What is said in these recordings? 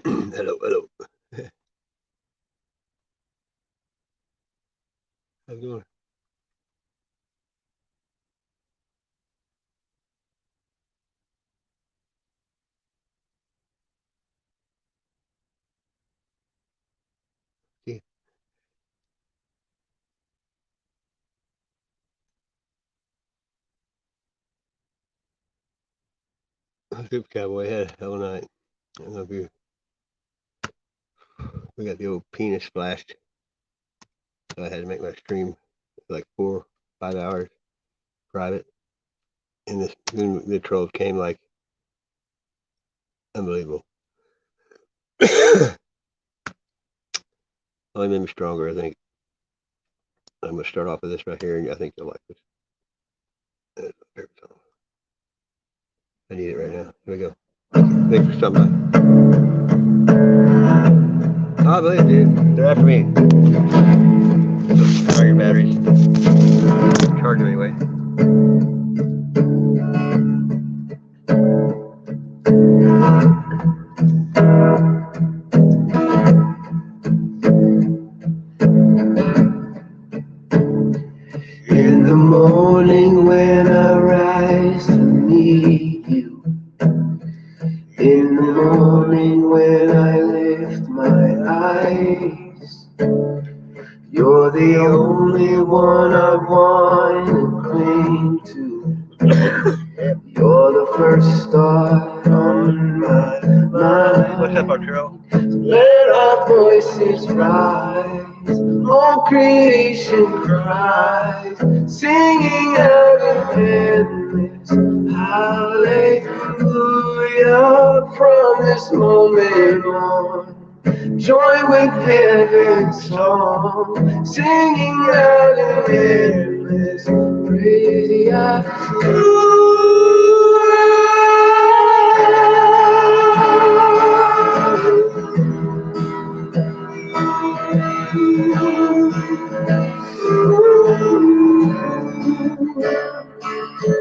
Hello, hello. How you doing? Yeah, Super Cowboy had a hell of a night. I don't know if you, we got the old penis splashed. So I had to make my stream like 4, 5 hours private. And the trolls came like unbelievable. Only made me stronger, I think. I'm going to start off with this right here, and I think you'll like this. I need it right now. Here we go. Thanks for stopping by. Oh, I believe it, dude. They're after me. Try your batteries. Charge them anyway. In the morning when I rise to meet you, in the morning when I lift my eyes, you're the only one I want to cling to. You're the first star on my mind. What's up, Arturo? Let our voices rise, all creation cries, singing out in endless hallelujah from this moment on. Join with heaven's song, singing out in endless praise.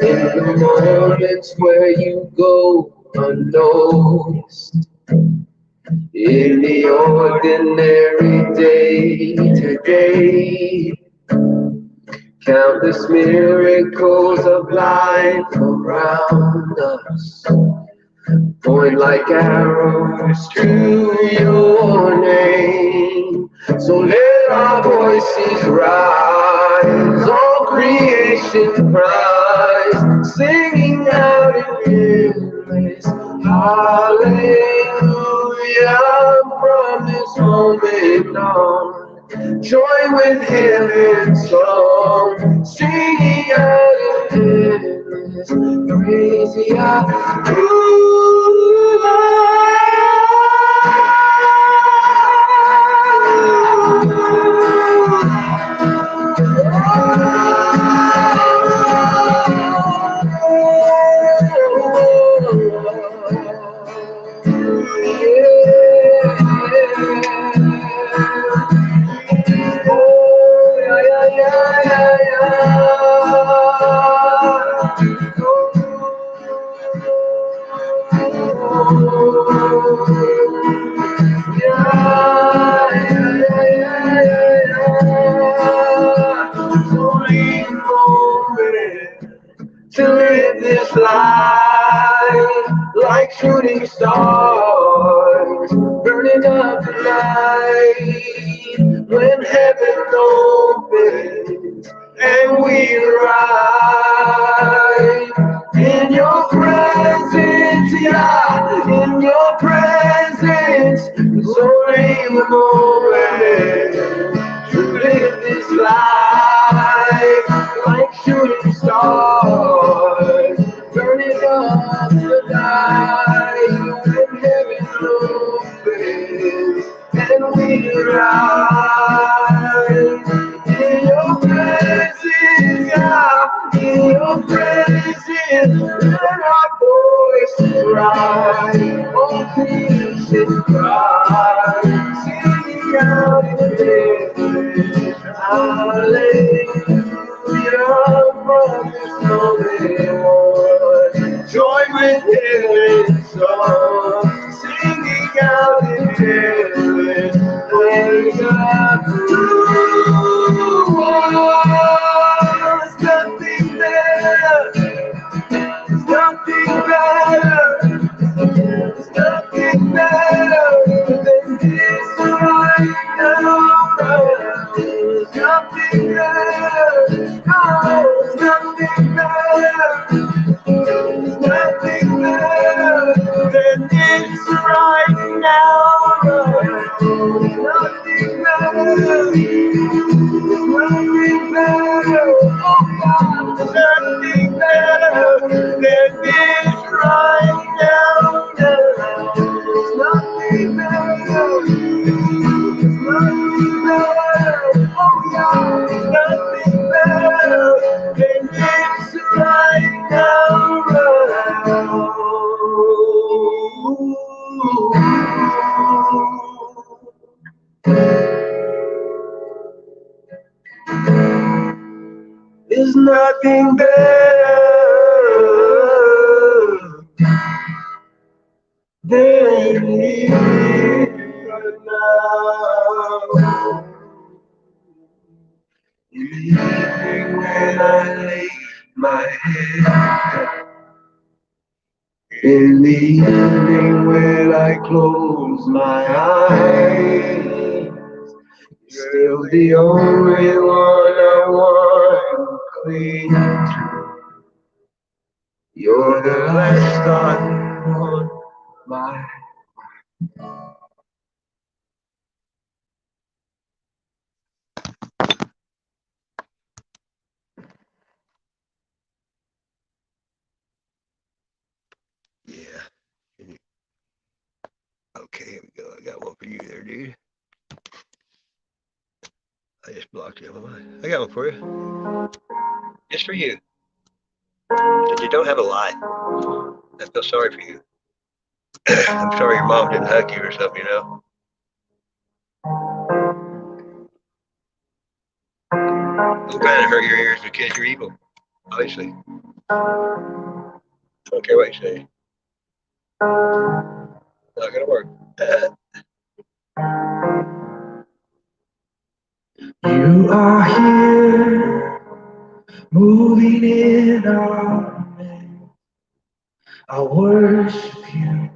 In the moments where you go unnoticed, in the ordinary day to day, countless miracles of life around us point like arrows to your name. So let our voices rise, all creation cries, singing out in endless hallelujah from this moment on. Join with heaven's song, singing out in endless praise. To live this life like shooting stars, burning up the night when heaven opens and we arrive in your presence, yeah, in your presence. It's only the moment to live this life like shooting stars, burning up the night when heaven opens and we rise in your presence, God, in your presence. Let our voices rise, all creation cries, singing out in the hallelujah from this moment on. Join with heaven's song, singing out in nothing better, nothing better, oh God, nothing better than this right now. There's nothing better, nothing better, oh God, nothing better than this right now. There's nothing better than here right now. In the evening when I lay my head, in the evening when I close my eyes, you're still the only one I want to cling to. You're the last thought on my. Yeah. Okay, here we go. I got one for you there, dude. I just blocked you. I got one for you. Just for you. That you don't have a life. I feel sorry for you. I'm sorry your mom didn't hug you or something, you know. I'm glad it hurt your ears because you're evil. Obviously. I don't care what you say. Not gonna work. You are here, moving in our midst. I worship you.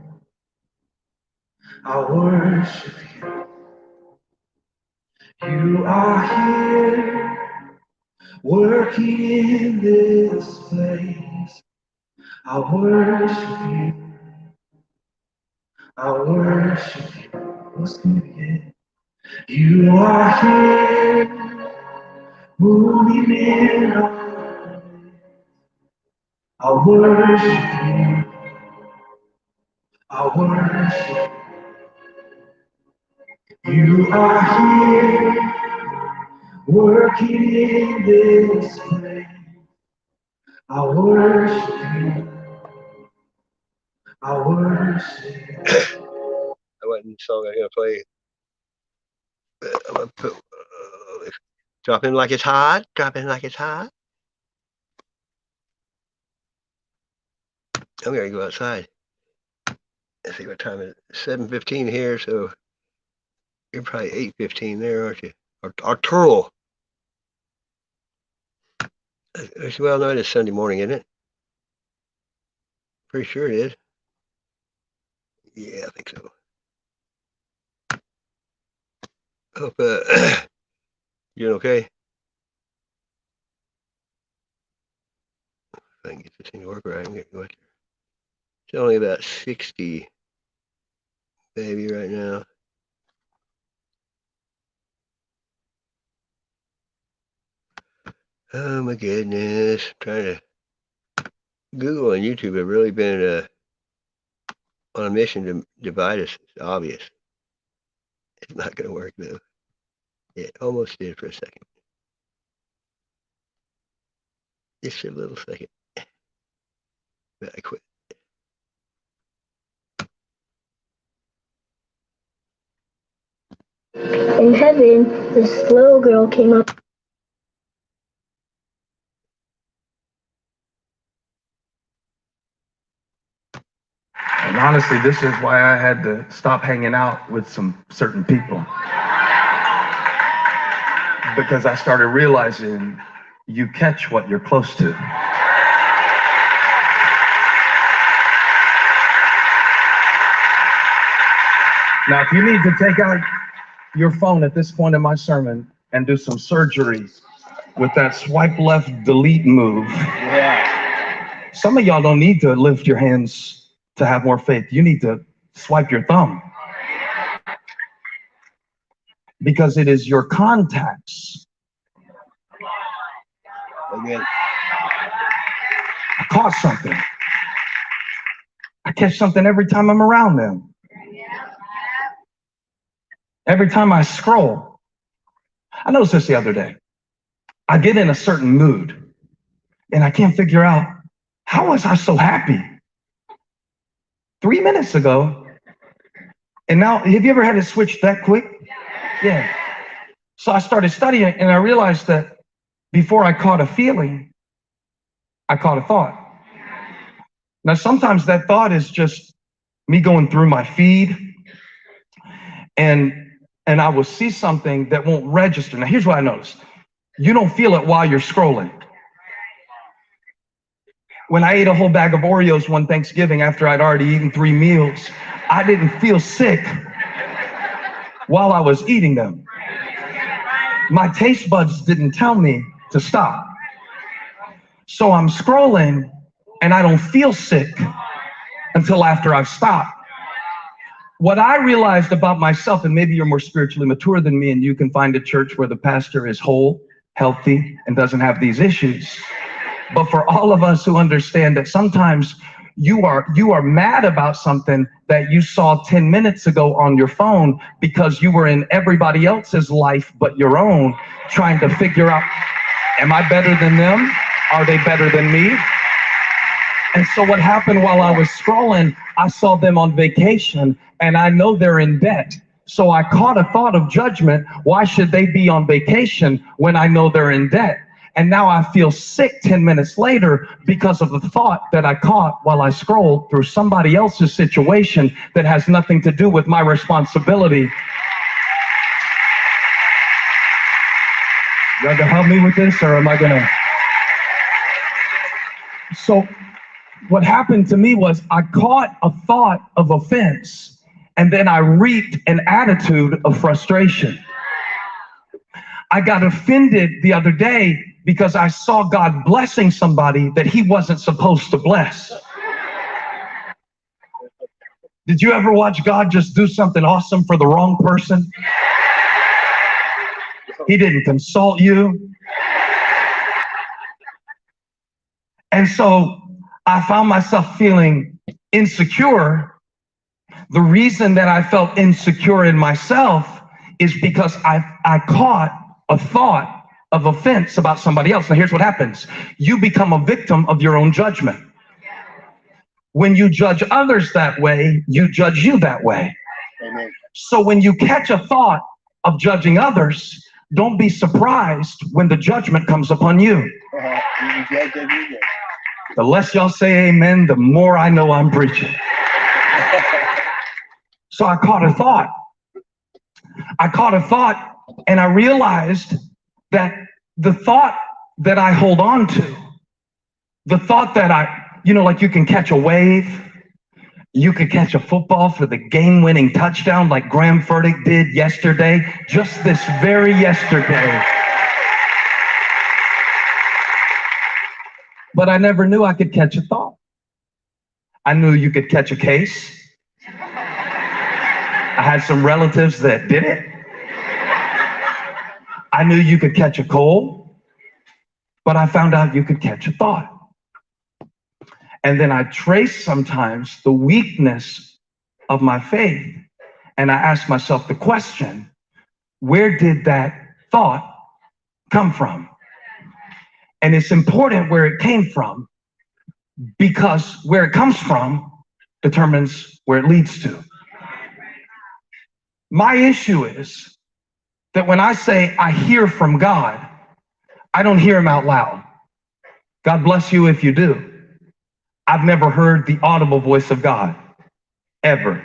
I worship you. You are here, working in this place. I worship you. I worship you. Let's do it again. You are here, moving in our midst. I worship you. I worship you. You are here, working in this place. I worship you. I worship you. That wasn't the song I'm gonna play. I'm gonna put drop in like it's hot. Drop in like it's hot. I'm gonna go outside. Let's see what time it is. 7:15 here, so you're probably 8:15 there, aren't you? Arturo. Well, no, it is Sunday morning, isn't it? Pretty sure it is. Yeah, I think so. Hope you doing okay? If I can get this thing to work right, I'm getting what. It's only about 60, baby, right now. Oh my goodness! I'm trying to. Google and YouTube have really been on a mission to divide us. It's obvious. It's not going to work though. It almost did for a second. Just a little second. But I quit. In heaven, this little girl came up. And honestly, this is why I had to stop hanging out with some certain people. Because I started realizing you catch what you're close to. Now, if you need to take out your phone at this point in my sermon and do some surgery with that swipe left delete move, some of y'all don't need to lift your hands to have more faith. You need to swipe your thumb. because it is your contacts. Amen. I caught something. I catch something every time I'm around them. Every time I scroll. I noticed this the other day. I get in a certain mood and I can't figure out, how was I so happy 3 minutes ago? And now, have you ever had it switch that quick? Yeah. So I started studying and I realized that before I caught a feeling, I caught a thought. Now, sometimes that thought is just me going through my feed and I will see something that won't register. Now, here's what I noticed. You don't feel it while you're scrolling. When I ate a whole bag of Oreos one Thanksgiving after I'd already eaten 3 meals, I didn't feel sick while I was eating them. My taste buds didn't tell me to stop. So I'm scrolling and I don't feel sick until after I've stopped. What I realized about myself, and maybe you're more spiritually mature than me and you can find a church where the pastor is whole, healthy, and doesn't have these issues. But for all of us who understand that sometimes you are mad about something that you saw 10 minutes ago on your phone because you were in everybody else's life but your own, trying to figure out, am I better than them? Are they better than me? And so what happened while I was scrolling, I saw them on vacation and I know they're in debt. So I caught a thought of judgment. Why should they be on vacation when I know they're in debt? And now I feel sick 10 minutes later because of the thought that I caught while I scrolled through somebody else's situation that has nothing to do with my responsibility. Y'all gonna help me with this, or am I gonna? So what happened to me was I caught a thought of offense, and then I reaped an attitude of frustration. I got offended the other day because I saw God blessing somebody that he wasn't supposed to bless. Did you ever watch God just do something awesome for the wrong person? He didn't consult you. And so I found myself feeling insecure. The reason that I felt insecure in myself is because I caught a thought of offense about somebody else. Now here's what happens. You become a victim of your own judgment. When you judge others that way, you judge you that way. Amen. So when you catch a thought of judging others, don't be surprised when the judgment comes upon you. The less y'all say amen, the more I know I'm preaching. So I caught a thought. And I realized that the thought that I hold on to, the thought that like you can catch a wave, you could catch a football for the game-winning touchdown like Graham Furtick did yesterday, just this very yesterday. But I never knew I could catch a thought. I knew you could catch a case. I had some relatives that did it. I knew you could catch a cold, but I found out you could catch a thought. And then I trace sometimes the weakness of my faith, and I ask myself the question, where did that thought come from? And it's important where it came from, because where it comes from determines where it leads to. My issue is that when I say I hear from God, I don't hear him out loud. God bless you if you do. I've never heard the audible voice of God, ever.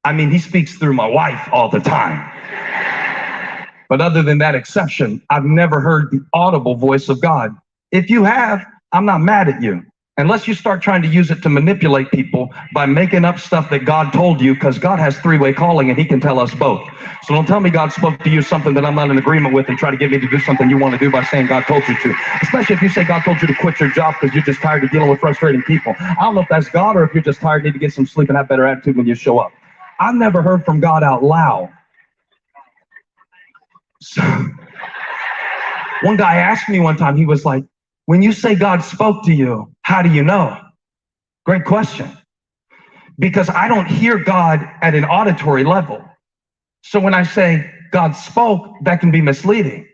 I mean, he speaks through my wife all the time. But other than that exception, I've never heard the audible voice of God. If you have, I'm not mad at you. Unless you start trying to use it to manipulate people by making up stuff that God told you, because God has three-way calling and he can tell us both. So don't tell me God spoke to you something that I'm not in agreement with and try to get me to do something you want to do by saying God told you to. Especially if you say God told you to quit your job because you're just tired of dealing with frustrating people. I don't know if that's God or if you're just tired, need to get some sleep and have better attitude when you show up. I've never heard from God out loud. So one guy asked me one time, he was like, when you say God spoke to you, how do you know? Great question. Because I don't hear God at an auditory level. So when I say God spoke, that can be misleading.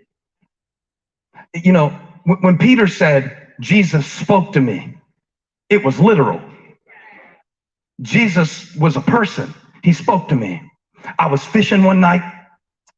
You know, when Peter said, Jesus spoke to me, it was literal. Jesus was a person. He spoke to me. I was fishing one night.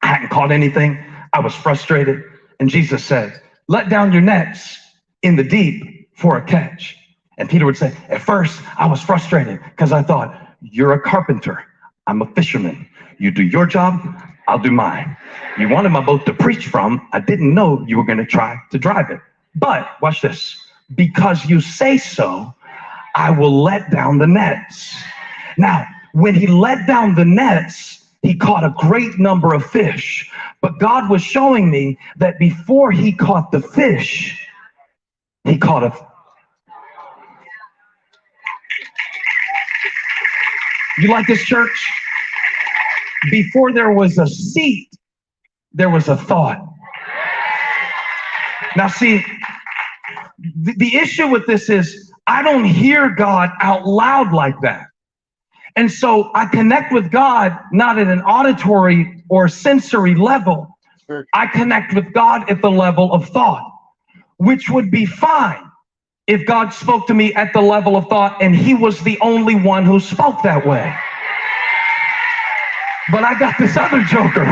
I hadn't caught anything. I was frustrated. And Jesus said, let down your nets in the deep for a catch. And Peter would say, at first, I was frustrated because I thought, you're a carpenter. I'm a fisherman. You do your job, I'll do mine. You wanted my boat to preach from. I didn't know you were going to try to drive it. But watch this. Because you say so, I will let down the nets. Now, when he let down the nets, he caught a great number of fish. But God was showing me that before he caught the fish, he caught a... You like this, church? Before there was a seat, there was a thought. Now see, the issue with this is I don't hear God out loud like that. And so I connect with God not at an auditory or sensory level. I connect with God at the level of thought, which would be fine if God spoke to me at the level of thought and he was the only one who spoke that way. But I got this other joker.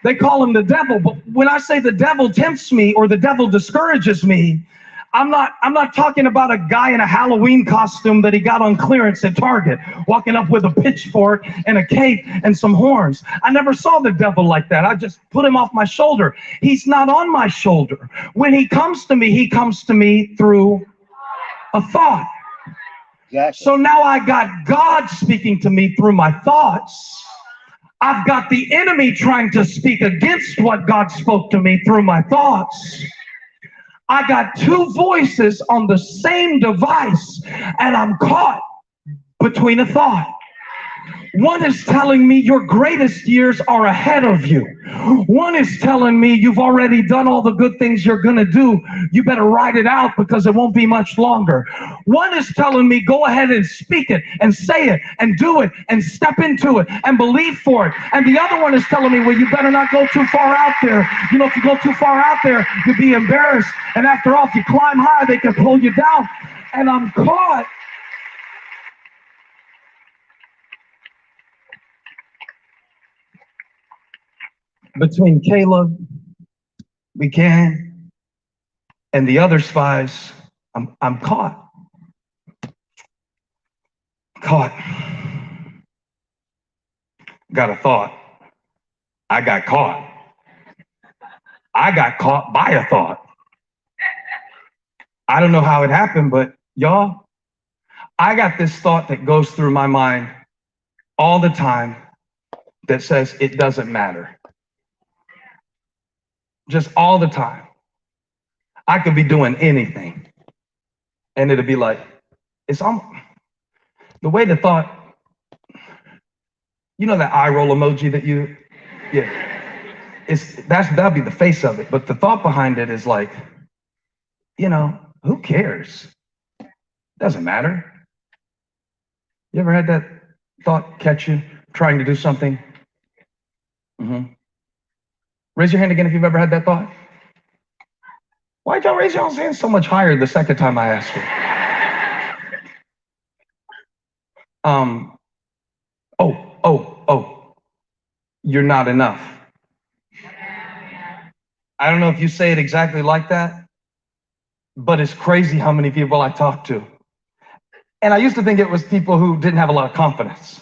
They call him the devil. But when I say the devil tempts me or the devil discourages me, I'm not talking about a guy in a Halloween costume that he got on clearance at Target, walking up with a pitchfork and a cape and some horns. I never saw the devil like that. I just put him off my shoulder. He's not on my shoulder. When he comes to me through a thought. Exactly. So now I got God speaking to me through my thoughts. I've got the enemy trying to speak against what God spoke to me through my thoughts. I got two voices on the same device, and I'm caught between a thought. One is telling me your greatest years are ahead of you. One is telling me you've already done all the good things you're going to do. You better ride it out because it won't be much longer. One is telling me go ahead and speak it and say it and do it and step into it and believe for it. And the other one is telling me, well, you better not go too far out there. You know, if you go too far out there, you'll be embarrassed. And after all, if you climb high, they can pull you down. And I'm caught. Between Caleb, McCann, and the other spies, I'm caught. Caught. Got a thought. I got caught. I got caught by a thought. I don't know how it happened, but y'all, I got this thought that goes through my mind all the time that says it doesn't matter. Just all the time. I could be doing anything. And it'd be like, it's almost, the way the thought, you know that eye roll emoji that you, yeah. That'd be the face of it. But the thought behind it is like, you know, who cares? Doesn't matter. You ever had that thought catch you trying to do something? Raise your hand again if you've ever had that thought. Why'd y'all raise y'all's hand so much higher the second time I asked you? You're not enough. I don't know if you say it exactly like that, but it's crazy how many people I talk to. And I used to think it was people who didn't have a lot of confidence.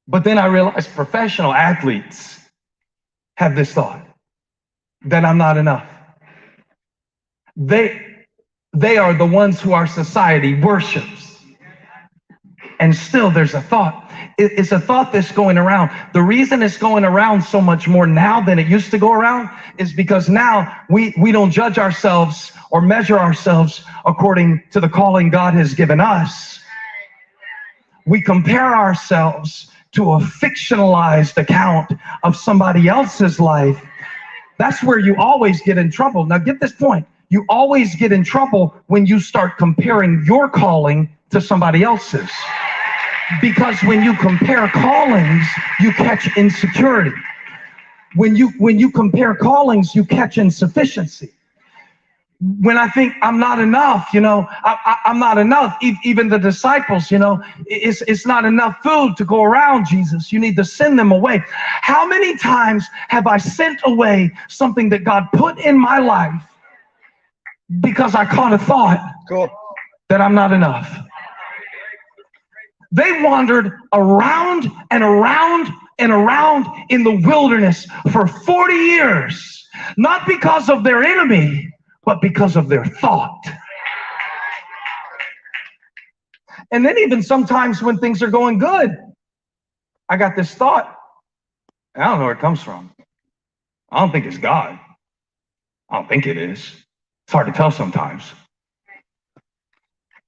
But then I realized professional athletes have this thought that I'm not enough. They are the ones who our society worships. And still there's a thought. It's a thought that's going around. The reason it's going around so much more now than it used to go around is because now we don't judge ourselves or measure ourselves according to the calling God has given us. We compare ourselves to a fictionalized account of somebody else's life, that's where you always get in trouble. Now get this point. You always get in trouble when you start comparing your calling to somebody else's. Because when you compare callings, you catch insecurity. When you compare callings, you catch insufficiency. When I think I'm not enough, I'm not enough. Even the disciples, it's not enough food to go around, Jesus. You need to send them away. How many times have I sent away something that God put in my life because I caught a thought that I'm not enough? They wandered around and around and around in the wilderness for 40 years, not because of their enemy, but because of their thought. And then even sometimes when things are going good, I got this thought. I don't know where it comes from. I don't think it's God. I don't think it is. It's hard to tell sometimes.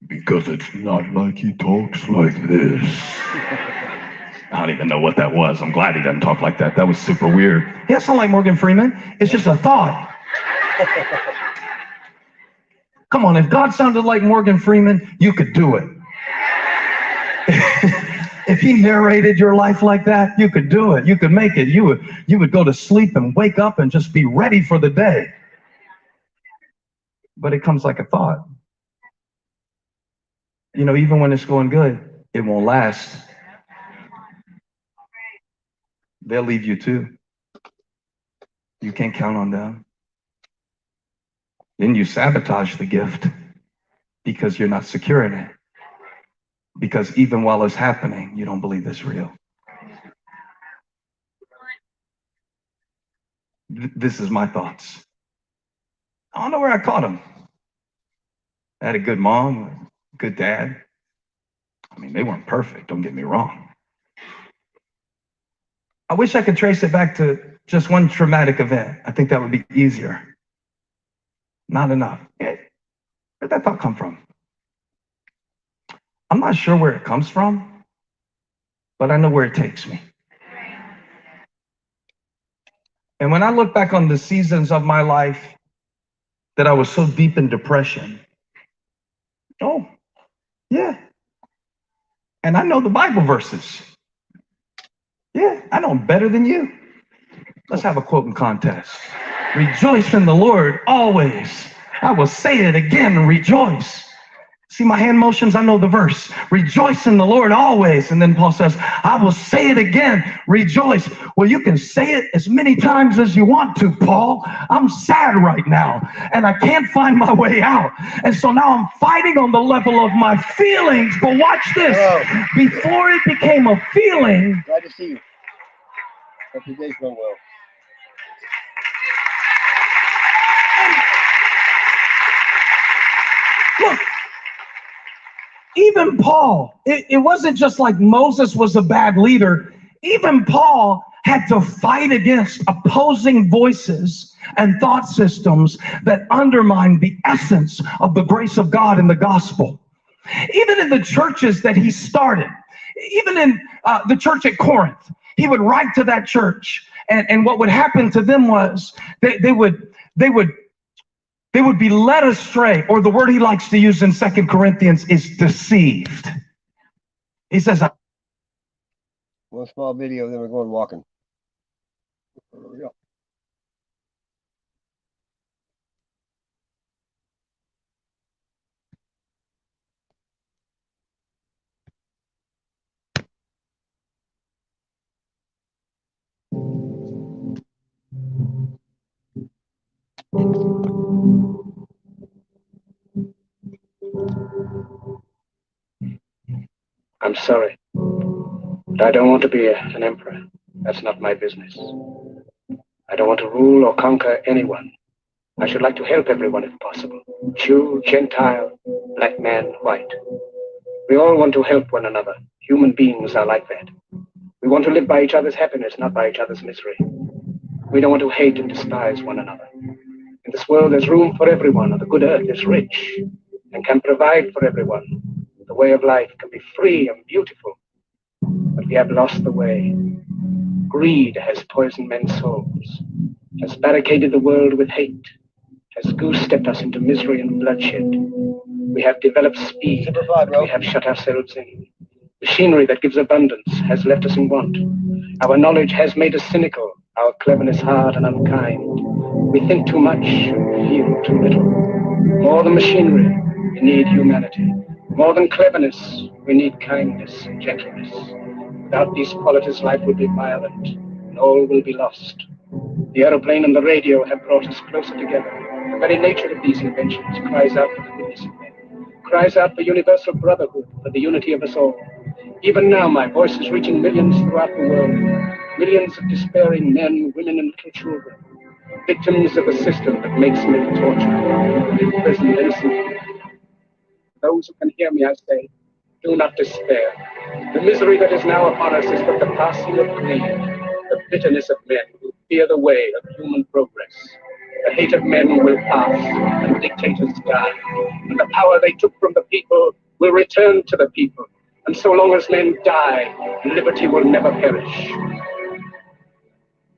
Because it's not like he talks like this. I don't even know what that was. I'm glad he doesn't talk like that. That was super weird. He doesn't sound like Morgan Freeman. It's just a thought. Come on, if God sounded like Morgan Freeman, you could do it. If he narrated your life like that, you could do it. You could make it. You would go to sleep and wake up and just be ready for the day. But it comes like a thought. Even when it's going good, it won't last. They'll leave you too. You can't count on them. Then you sabotage the gift because you're not secure in it. Because even while it's happening, you don't believe it's real. This is my thoughts. I don't know where I caught them. I had a good mom, a good dad. I mean, they weren't perfect, don't get me wrong. I wish I could trace it back to just one traumatic event. I think that would be easier. Not enough. Where'd that thought come from? I'm not sure where it comes from, but I know where it takes me. And when I look back on the seasons of my life that I was so deep in depression, oh, yeah. And I know the Bible verses. Yeah, I know them better than you. Let's have a quoting contest. Rejoice in the Lord always. I will say it again, rejoice. See my hand motions? I know the verse. Rejoice in the Lord always. And then Paul says, I will say it again, rejoice. Well, you can say it as many times as you want to, Paul. I'm sad right now, and I can't find my way out. And so now I'm fighting on the level of my feelings. But watch this. Hello. Before it became a feeling. Glad to see you. Hope your day's going well. Look. Even Paul, it wasn't just like Moses was a bad leader. Even Paul had to fight against opposing voices and thought systems that undermine the essence of the grace of God in the gospel. Even in the churches that he started, even in the church at Corinth, he would write to that church. And what would happen to them was they would be led astray, or the word he likes to use in 2 Corinthians is deceived. He says, one small video, then we're going walking. Yeah. I'm sorry, but I don't want to be an emperor. That's not my business. I don't want to rule or conquer anyone. I should like to help everyone if possible. Jew, Gentile, black man, white. We all want to help one another. Human beings are like that. We want to live by each other's happiness, not by each other's misery. We don't want to hate and despise one another. In this world, there's room for everyone, and the good earth is rich and can provide for everyone. The way of life can be free and beautiful, but We have lost the way. Greed has poisoned men's souls, has barricaded the world with hate, has goose-stepped us into misery and bloodshed. We have developed speed, but we have shut ourselves in. Machinery that gives abundance has left us in want. Our knowledge has made us cynical, our cleverness hard and unkind. We think too much and feel too little. More than machinery, we need humanity. More than cleverness, we need kindness and gentleness. Without these qualities, life will be violent, and all will be lost. The aeroplane and the radio have brought us closer together. The very nature of these inventions cries out for the goodness of men, cries out for universal brotherhood, for the unity of us all. Even now, my voice is reaching millions throughout the world, millions of despairing men, women, and little children, victims of a system that makes men torture and imprison innocent people. Those who can hear me, I say, do not despair. The misery that is now upon us is but the passing of greed, the bitterness of men who fear the way of human progress. The hate of men will pass, and dictators die, and the power they took from the people will return to the people. And so long as men die, liberty will never perish.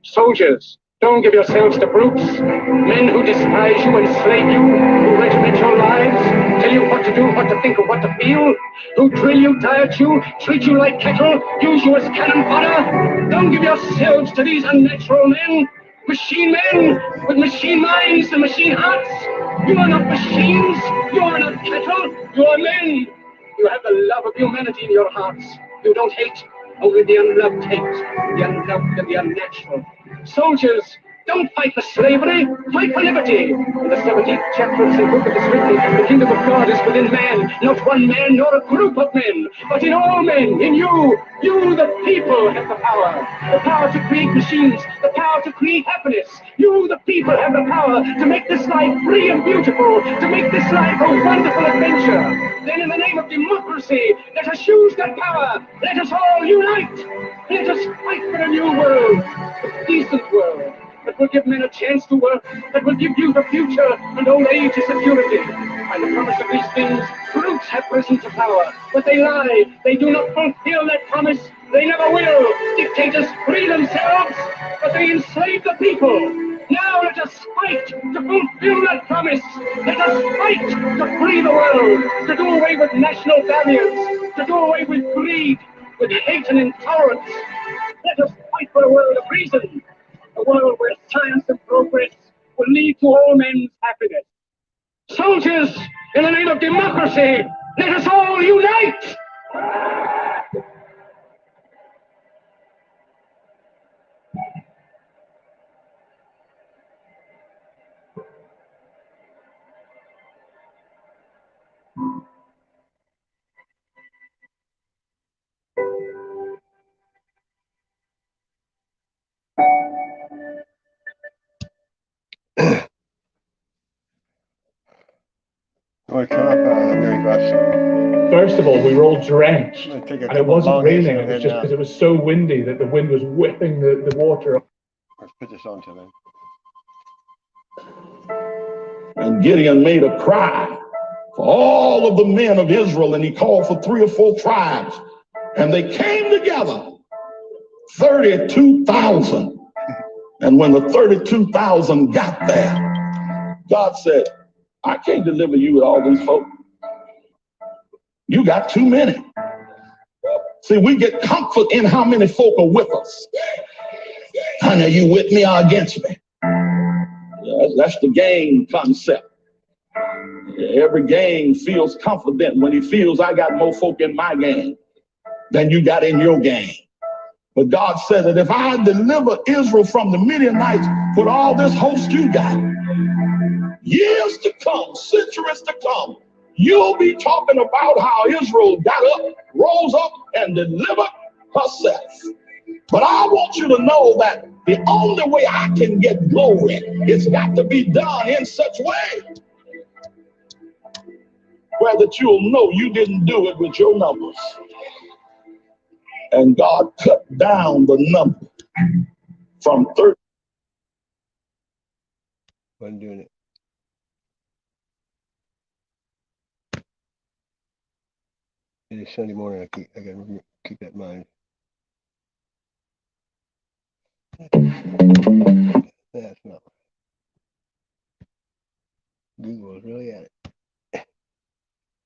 Soldiers, don't give yourselves to brutes, men who despise you, enslave you, who regiment your lives, tell you what to do, what to think, or what to feel, who drill you, diet you, treat you like cattle, use you as cannon fodder. Don't give yourselves to these unnatural men, machine men with machine minds and machine hearts. You are not machines, you are not cattle, you are men. You have the love of humanity in your hearts. You don't hate, only the unloved hate, the unloved and the unnatural. Soldiers, don't fight for slavery, fight for liberty. In the 17th chapter of St. Book it is written, the kingdom of God is within man, not one man nor a group of men, but in all men, in you. You, the people, have the power to create machines, the power to create happiness. You, the people, have the power to make this life free and beautiful, to make this life a wonderful adventure. Then in the name of democracy, let us use that power. Let us all unite. Let us fight for a new world, a decent world, that will give men a chance to work, that will give youth a future and old age a security. By the promise of these things, brutes have risen to power, but they lie. They do not fulfill that promise. They never will. Dictators free themselves, but they enslave the people. Now let us fight to fulfill that promise. Let us fight to free the world, to do away with national barriers, to do away with greed, with hate and intolerance. Let us fight for a world of reason, a world where science and progress will lead to all men's happiness. Soldiers, in the name of democracy, let us all unite! Want to come up very much. First of all, we were all drenched, I'm gonna take a and it couple wasn't long hits raining. and It was head just now. because it was so windy that the wind was whipping the water. Let's put this on to them. And Gideon made a cry for all of the men of Israel, and he called for 3 or 4 tribes, and they came together, 32,000. And when the 32,000 got there, God said, I can't deliver you with all these folks. You got too many. See, we get comfort in how many folk are with us. Honey, are you with me or against me? Yeah, that's the game concept. Every gang feels confident when he feels I got more folk in my gang than you got in your gang. But God said that if I deliver Israel from the Midianites with all this host you got, years to come, centuries to come, you'll be talking about how Israel got up, rose up, and delivered herself. But I want you to know that the only way I can get glory, it's got to be done in such way where that you'll know you didn't do it with your numbers. And God cut down the number from 30. Wasn't doing it. It is Sunday morning. I gotta keep that in mind. That's not right. Google is really at it.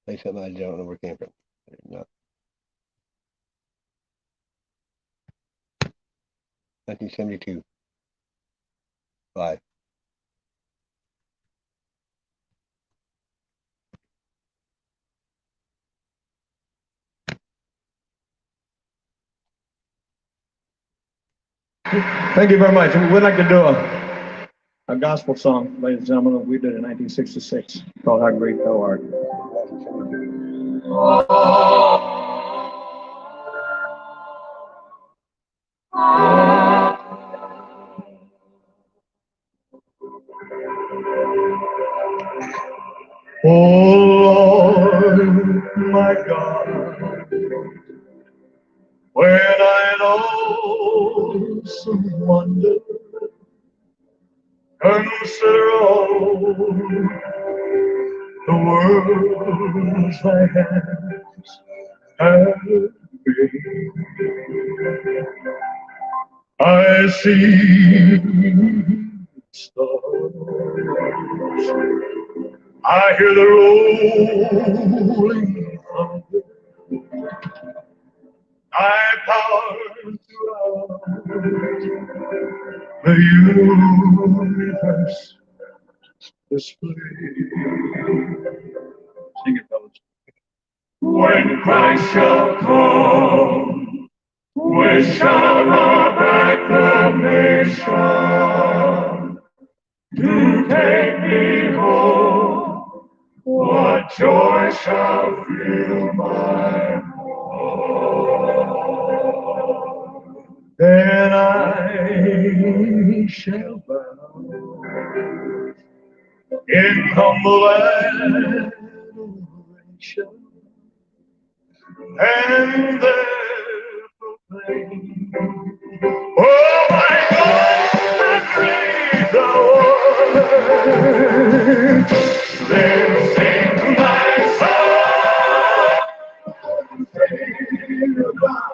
Say something I don't know where it came from. It's not. 1972. 5. Thank you very much. We'd like to do a gospel song, ladies and gentlemen, that we did in 1966 called How Great Thou Art. 1972. Oh Lord, my God, when I know some wonder, consider all the worlds thy hands have made. I see stars, I hear the rolling thunder, thy power throughout the universe display. Sing it, fellas. When Christ shall come with shout of acclamation to take me home, what joy shall fill my heart? Then I shall bow in humble adoration, and there proclaim, oh my God, how great thou art. Then sing my soul, Savior God,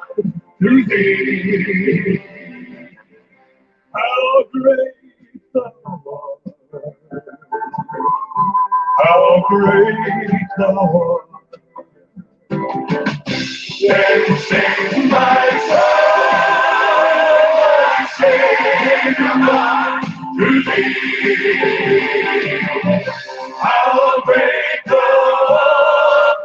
to thee. How great thou art, how great thou art. Then sing my soul, Savior God, to thee. How great thou art.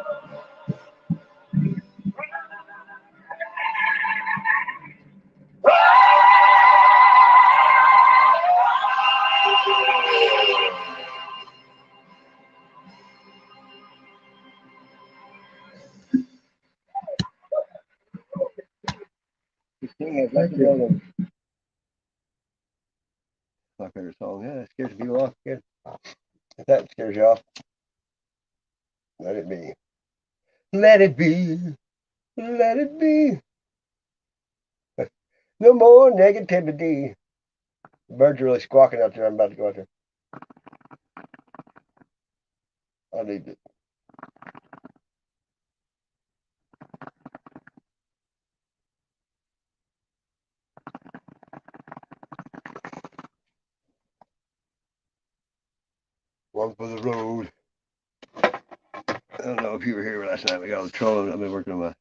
Thank you. My favorite song. Yeah, it scares people off. Good. If that scares you off, let it be. Let it be. Let it be. No more negativity. The birds are really squawking out there. I'm about to go out there. I need it. One for the road. I don't know if you were here last night. We got all the trolling. I've been working on my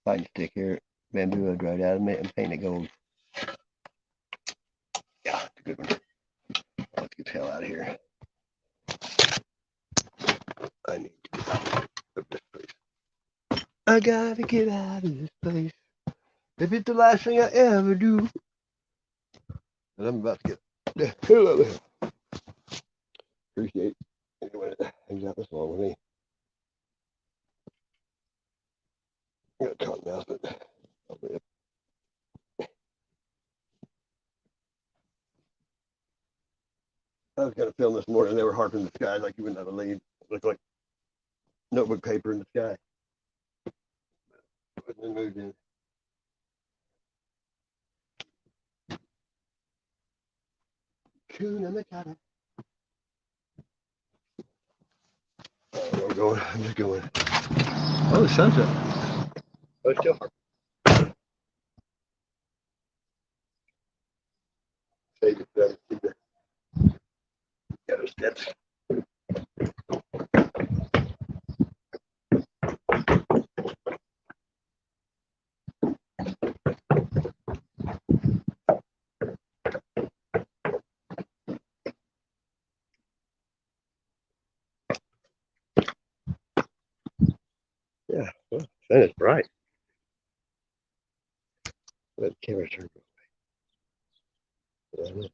fighting stick here. Bamboo I dried out. I'm painting it gold. Yeah, it's a good one. Let's get the hell out of here. I need to get out of this place. I gotta get out of this place. If it's the last thing I ever do. And I'm about to get the hell out of here. Appreciate anyone that hangs out this long with me. I got a cotton mouse, but I was gonna film this morning. They were harping the sky like you wouldn't have a lead. It looked like notebook paper in the sky. Wasn't in the mood then. Kuna Matata. I'm going. I'm just going. Oh, the sun's up. Oh, it's still hard. stage it to see the other steps. Yeah, well, the sun is bright. Let the camera turn away.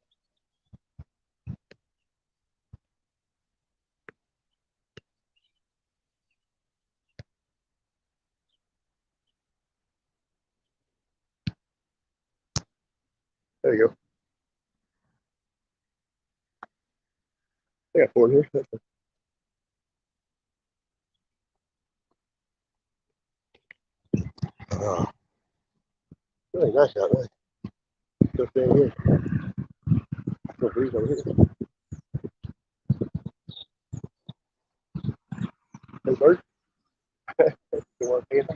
There you go. I got 4 here. Oh, really nice out there. Still staying here. No breeze over here. Hey, bird. You want to see it?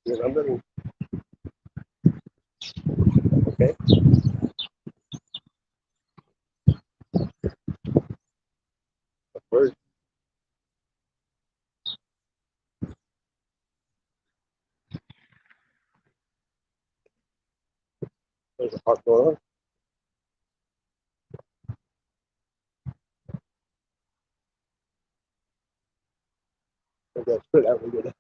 Yeah, I'm looking. Okay. Bird. There's a hawk going on. I got split out. We get it.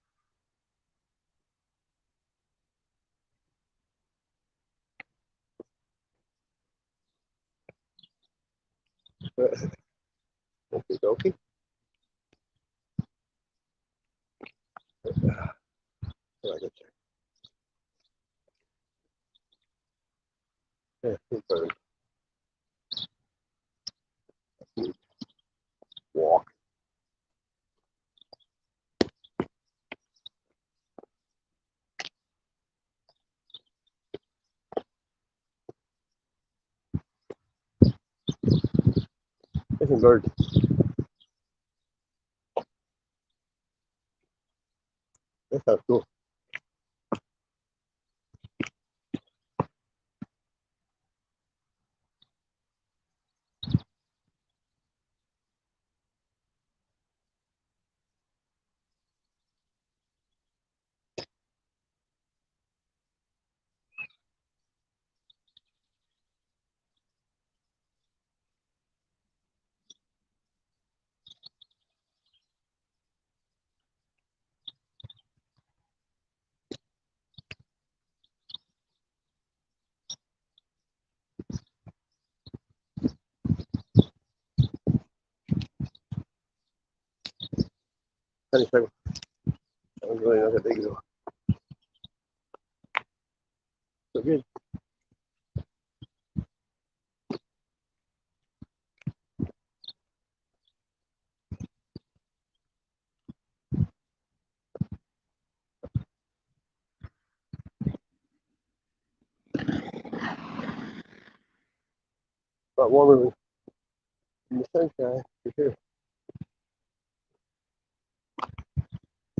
Okay, okay. I get there. Yeah, bird. Walk. There's a bird. That sounds cool. Honey, I don't really know that big though. So good. A lot warmer in the sunshine for sure.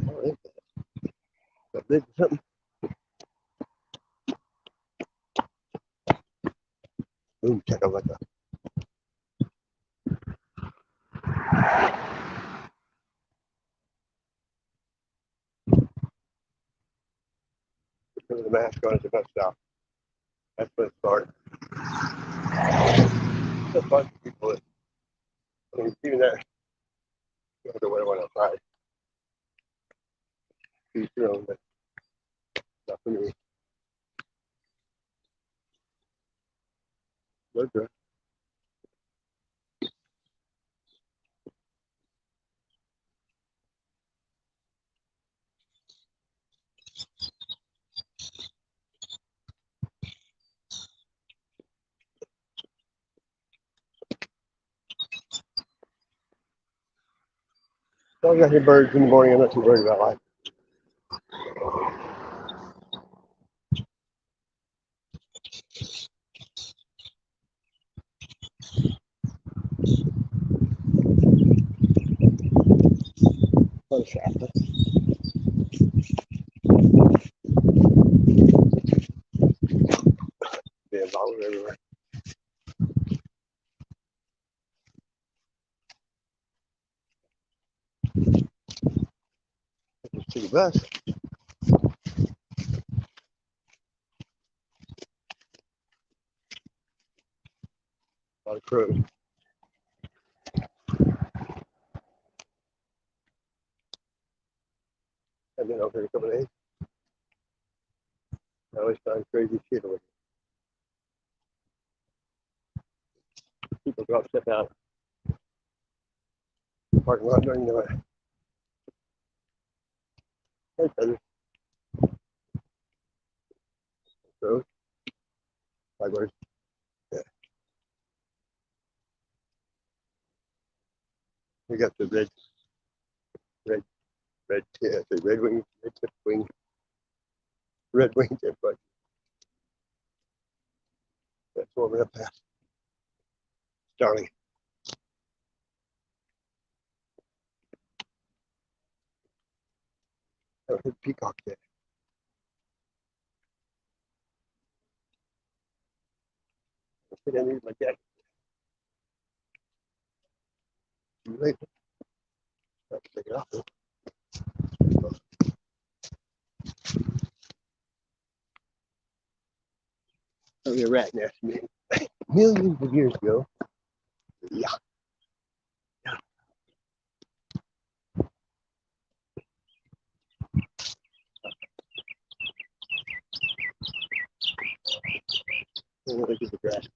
Oh, ain't that big or something? Boom, check out like that. Put the mask on at the bus stop. That's when it started. It's a bunch of people that, I mean, even that, you don't know what I went outside. Each your own, but not for me. No good. So I got here birds in the morning. I'm not too worried about life. Fun shot. bottles everywhere. It's a city bus. A lot of crows. I've been over here a couple of days. I always find crazy shit over here. People drop stuff out in the parking lot during the night. Hey, feathers. Crows. Likewise. Yeah. We got the red, the red wing, red tip wing, red wing tip, but that's what we're up past. Starling. I heard peacock there. I think I need my jacket. Too late. I have to take it off though. Oh, a rat nest millions of years ago. Yeah. Yeah. Look at the grass.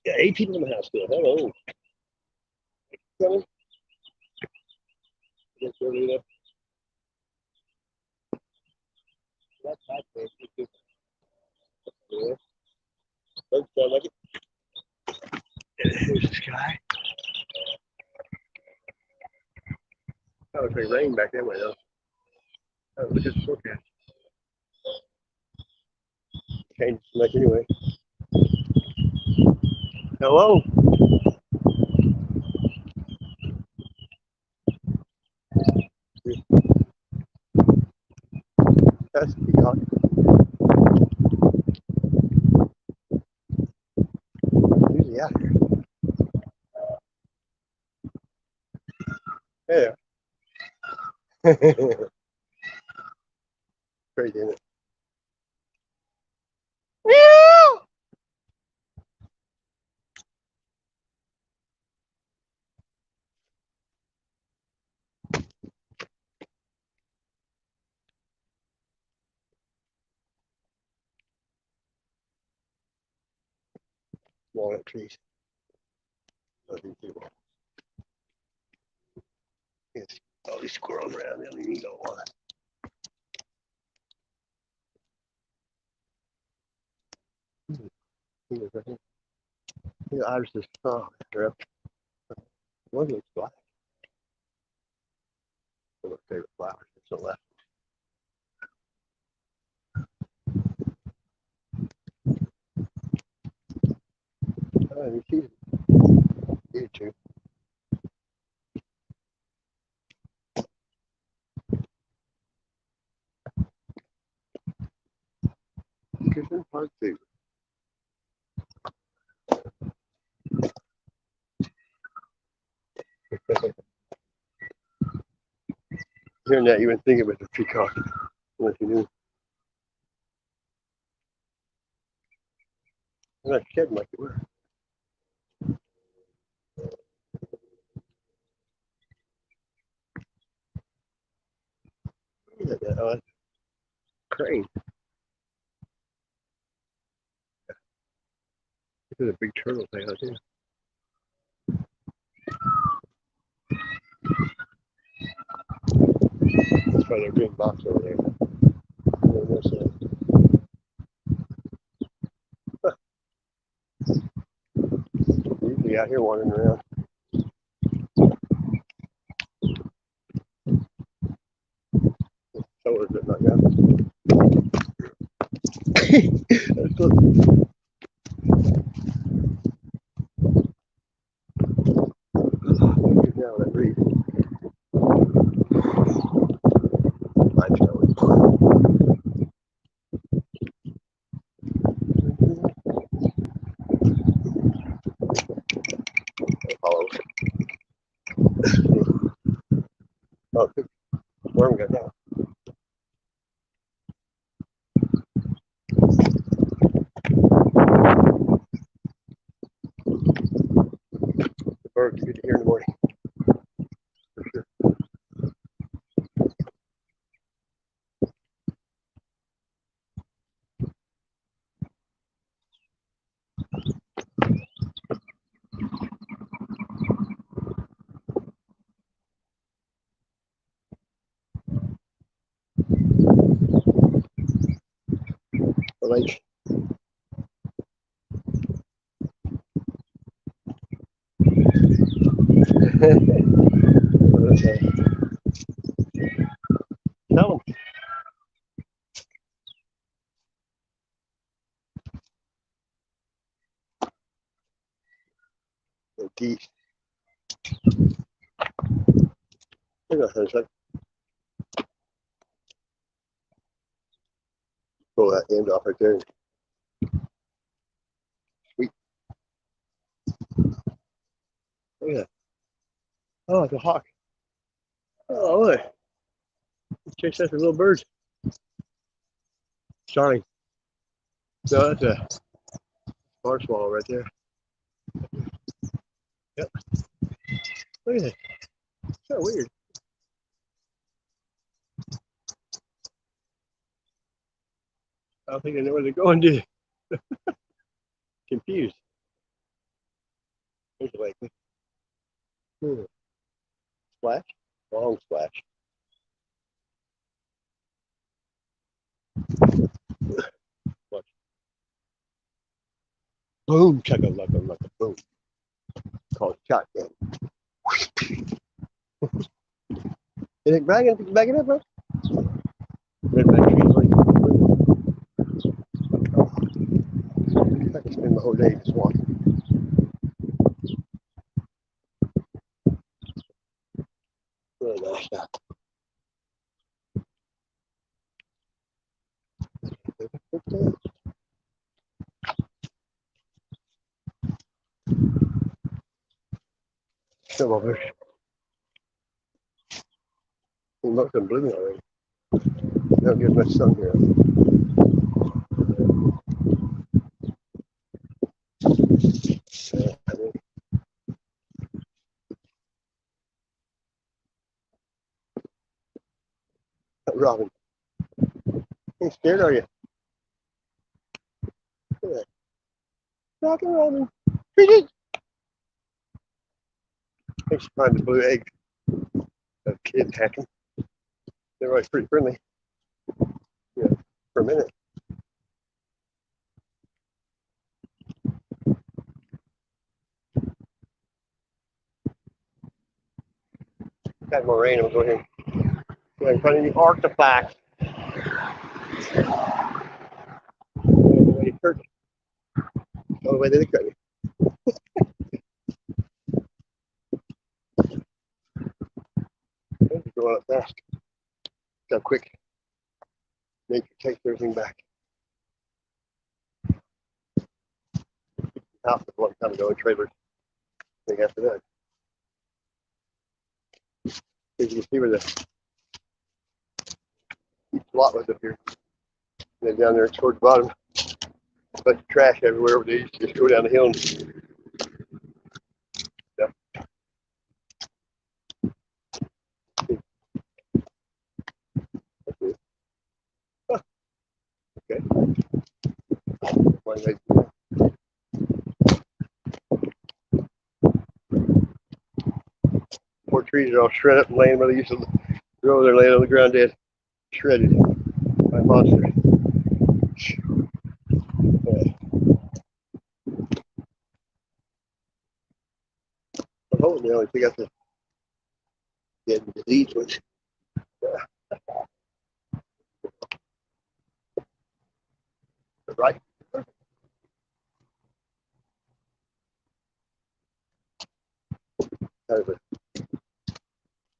Yeah, 8 people in the house still. Hello. Coming? Yes, over there. That's hot, man. Yeah. Doesn't sound like it. There's the sky. Oh, it's like rain back that way though. Oh, look at the forecast. Changed so much anyway. Hello. That's the peacock. Usually out here. Yeah. Crazy, isn't it? Meow. Walnut trees. Nothing too. Yes. All these squirrels around. They don't even go on. The iris is strong. They're up. One looks black. One of my favorite flowers. It's the left. Oh, you see it. You too. Kitchen Park Fever. Hearing that, you wouldn't think it was a peacock unless you knew. I'm not shedding like it were. Look at that. Oh, that's a crane. This is a big turtle thing out there. That's why they're green box over there. Usually out here wandering around. So is it not yet? That's good. Now that reef. Limestone. Worm got down. The birds are good to hear in the morning. For sure. The lake. Okay. Tell them. The geese. They're not hunting. Pull that end off right there. Sweet. Look at that. Oh, it's a hawk. Oh, look. Chase after little birds. Starling. No, that's a bar swallow right there. Yep. Look at that. So weird. I don't think they know where they're going, do they? Confused. There's a lake. Splash. Long splash. Watch. Boom. Chugga lugga lugga boom. Called shotgun. You think back it up, bro? Red back trees like I can spend the whole day just walking. Really nice stuff. Some of us. Most of them blooming already. Don't get much sun here. Robin. You scared, are you? Look at that. Rockin' Robin. Treat. I think she finds a blue egg. A kid hacking. They're always pretty friendly. Yeah, for a minute. Got more rain. I'm going to go ahead and find any artifacts. All the way they look at me. They're going up fast. Look how quick nature takes everything back. House was a long time ago in trailers. I think after that. As you can see where the lot was up here. And then down there towards the bottom, a bunch of trash everywhere. They used to just go down the hill and stuff. Huh, okay. Poor trees are all shredded up and laying where they used to grow. They're laying on the ground dead, shredded by monsters. I'm hoping they only pick up the dead disease ones. Right? Kind of a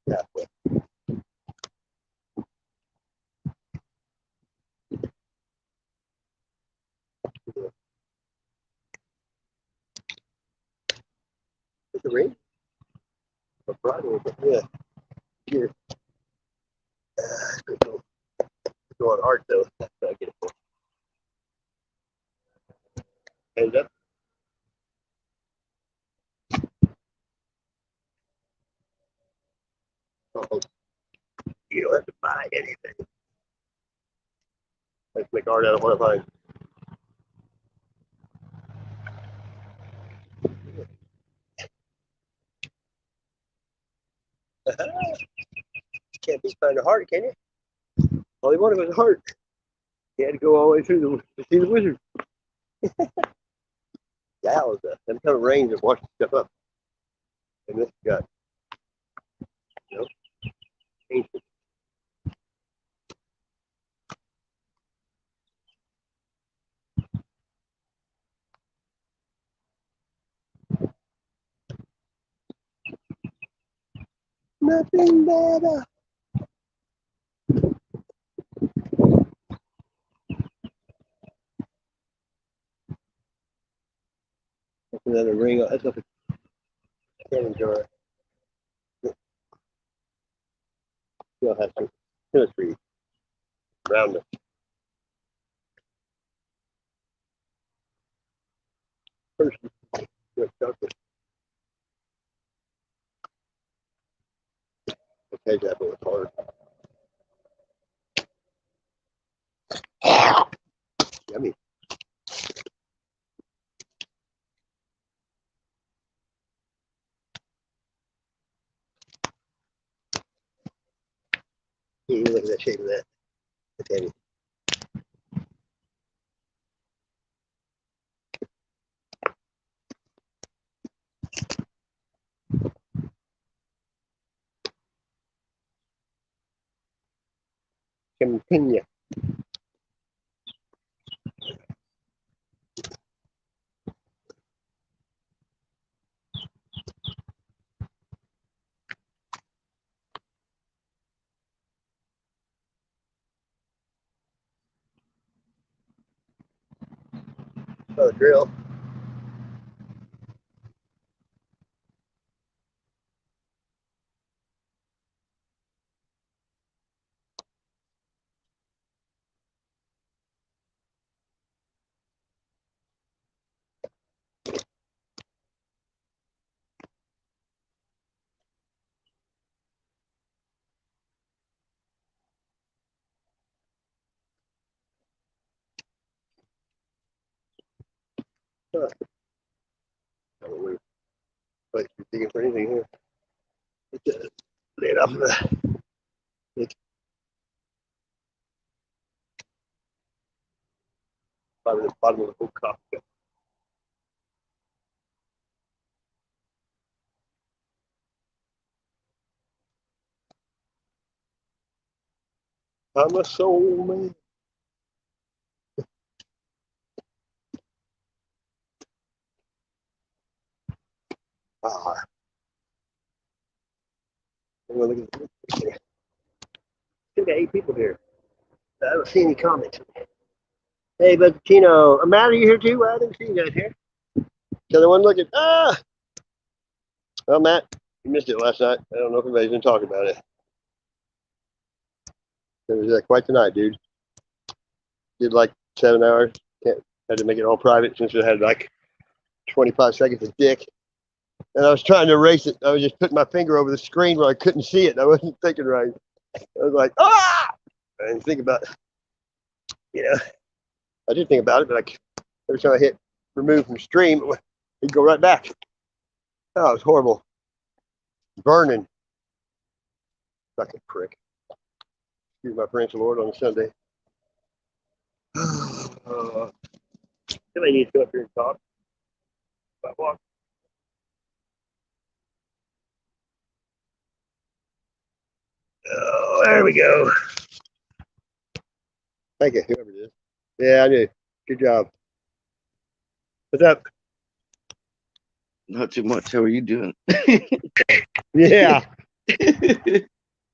pathway. Is it rain? Or Friday? Yeah. Here. heart though. That's what I get it for. Hands up. Oh, you don't have to buy anything. Let's make art out of what I find. Can't be find a heart, can you? All he wanted was a heart. He had to go all the way through to see the wizard. That was them kind of range of washing stuff up. And this got, you know, ancient. Nothing better. That's another ring. That's like a cannon jar. Still has some chemistry around it. First, chocolate. Okay, that was hard. Yummy. Yeah, look at that shape of that. Okay. Continue. Oh, drill. Huh. I don't know if you're digging for anything here. Just lay it off of the. It's probably the bottom of the whole cup. I'm a soul man. Ah, I'm gonna look at this. Still got 8 people here. I don't see any comments. Hey, but Tino, Matt, are you here too? Well, I didn't see you guys here. The other one looking. Ah, well, Matt, you missed it last night. I don't know if anybody's been talking about it. It was quite the night, dude. Did like 7 hours. Had to make it all private since it had like 25 seconds of dick. And I was trying to erase it. I was just putting my finger over the screen where I couldn't see it. I wasn't thinking right. I was like, ah! I didn't think about it. You know, I did think about it, but like every time I hit remove from stream, it'd go right back. Oh, it was horrible. Burning. Fucking prick. Excuse my French, Lord, on a Sunday. Somebody needs to go up here and talk. Walk. Oh, there we go. Thank you, whoever it is. Yeah, I knew. Good job. What's up? Not too much. How are you doing? Yeah.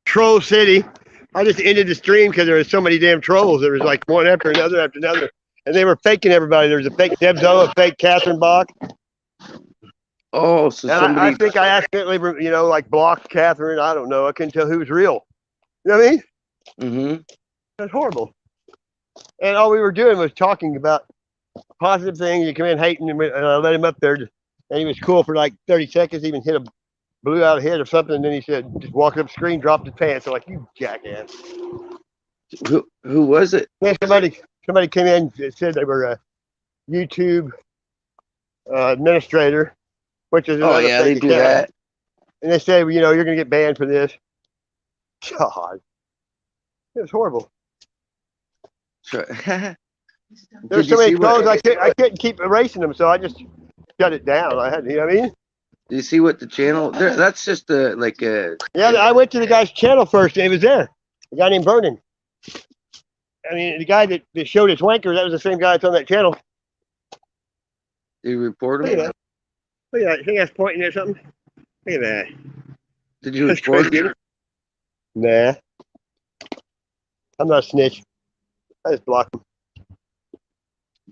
Troll City. I just ended the stream because there was so many damn trolls. There was like one after another after another. And they were faking everybody. There was a fake Debzo, a fake Catherine Bach. Oh, so And somebody. I think I accidentally, like blocked Catherine. I don't know. I couldn't tell who was real. You know what I mean? Mm-hmm. That's horrible. And all we were doing was talking about positive things. You come in hating, and I let him up there, and he was cool for like 30 seconds. Even hit a blew out a head or something. And then he said, just walked up the screen, dropped his pants. I'm like, you jackass. Who was it? Then somebody came in and said they were a YouTube administrator, which is Oh another yeah, they fake do account. that. And they say, well, you're going to get banned for this. God, it was horrible. Sure. There's so many trolls, I couldn't keep erasing them, so I just shut it down. I had, you know what I mean? Do you see what the channel? That's just like a. Yeah, I went to the guy's channel first, and he was there. A guy named Vernon. I mean, the guy that showed his wanker, that was the same guy that's on that channel. Did you report Look at him? that. Look at that. You think that's pointing at something? Look at that. Did you That's report crazy. him? Nah. I'm not a snitch. I just block him.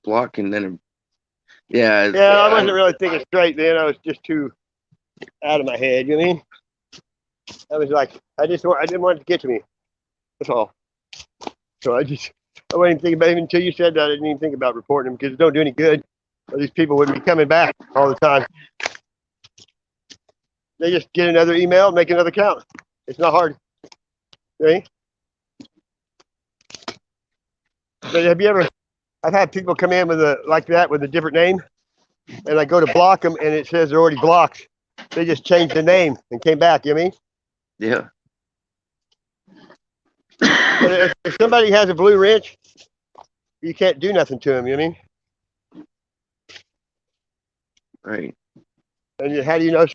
Blocking then. Yeah. Yeah, I wasn't really thinking straight then. I was just too out of my head, you know what I mean? I was like, I didn't want it to get to me. That's all. So I wasn't even thinking about it until you said that. I didn't even think about reporting them because it don't do any good. Or these people wouldn't be coming back all the time. They just get another email, make another account. It's not hard. See? But have you ever? I've had people come in with like that with a different name, and I go to block them, and it says they're already blocked. They just changed the name and came back. You know what I mean? Yeah. But if somebody has a blue wrench, you can't do nothing to them. You know what I mean? Right. And how do you know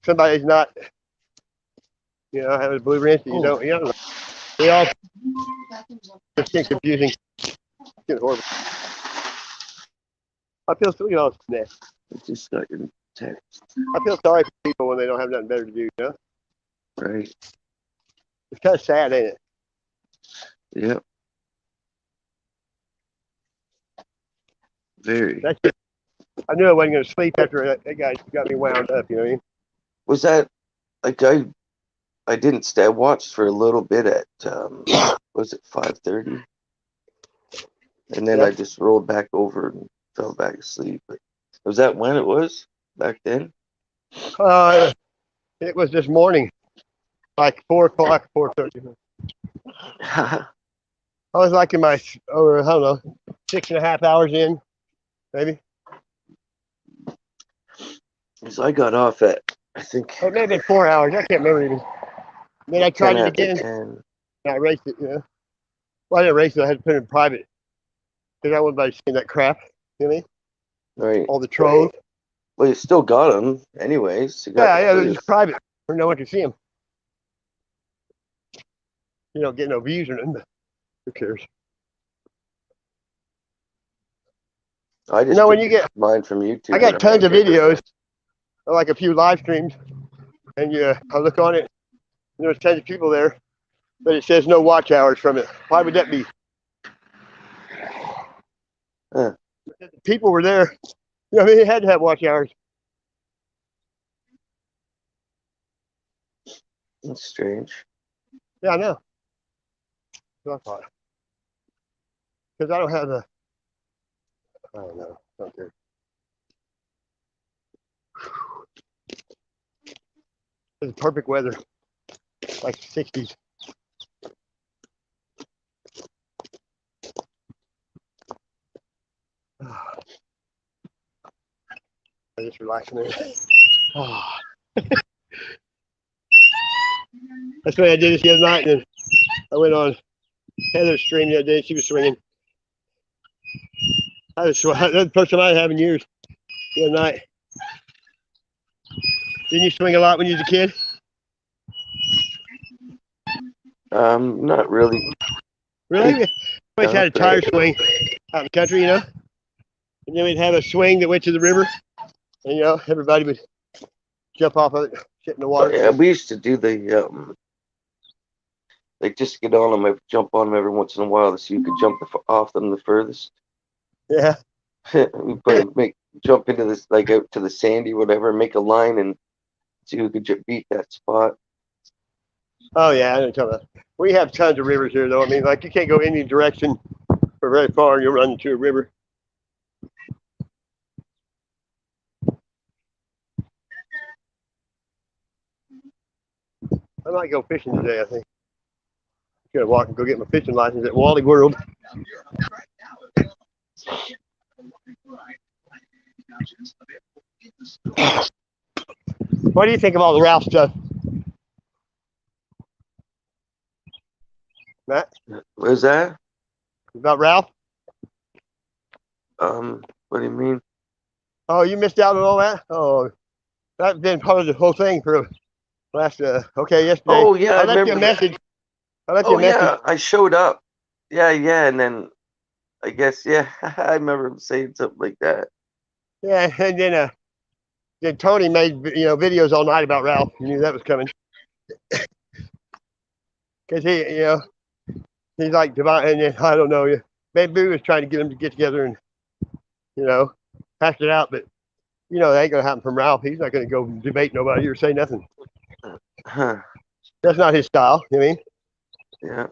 somebody's not, having a blue wrench that you don't? You know, they all just get confusing. It's getting horrible. I feel so, I just got your text. I feel sorry for people when they don't have nothing better to do. You know, Right. it's kind of sad, ain't it? Yep. Very. That's just, I knew I wasn't going to sleep after that guy got me wound up. You know what I mean? Was that like I didn't stay. I watched for a little bit at was it 5:30, and then I just rolled back over and fell back asleep. But was that when it was back then? It was this morning, like 4:00, 4:30. I was like in my, I don't know, 6.5 hours in, maybe. So I got off at, I think. It may have been 4 hours. I can't remember even. Then I tried it 10 again. after 10. And I erased it. Well, I didn't erase it. I had to put it in private because I wasn't seeing that crap. You know what I mean? Right. All the trolls. Well, you still got them, anyways. You got Yeah, they're just private where no one can see them. You don't get no views or nothing. But who cares? I just when you get mine from YouTube. I got tons of videos, like a few live streams, and I look on it, and there's tons of people there, but it says no watch hours from it. Why would that be? Huh. People were there. I mean, they had to have watch hours. That's strange. Yeah, I know. So I thought. Because I don't have I don't know. I don't care. It's perfect weather. Like 60s. I just relaxing there. That's what I did this the other night, and then I went on Heather's stream the other day. She was swinging. That's the first time I have in years. The other night. Didn't you swing a lot when you was a kid? Not really. Really? We always had a tire swing out in the country, And then we'd have a swing that went to the river, and everybody would jump off of it, sit in the water. Yeah, we used to do the like just get on them, jump on them every once in a while, so you could jump off them the furthest. Yeah. We jump into this, like out to the sandy, whatever, make a line and see who could beat that spot. Oh yeah, I know what you're talking about. We have tons of rivers here, though. I mean, like you can't go any direction for very far, you'll run into a river. I might go fishing today, I think. I'm gonna walk and go get my fishing license at Wally World. What do you think of all the Ralph stuff, Matt? What is that? About Ralph? What do you mean? Oh, you missed out on all that? Oh, that's been part of the whole thing for last. Okay, yesterday. Oh yeah, I I left you a remember. message. I left you Oh a message. yeah, I showed up. Yeah, and then I guess I remember him saying something like that. Yeah, and then Tony made videos all night about Ralph. You knew that was coming because he's like divine. And I don't know. Babe Boo was trying to get him to get together and hash it out, but that ain't gonna happen from Ralph. He's not gonna go debate nobody or say nothing. Huh. That's not his style. You know what Yeah.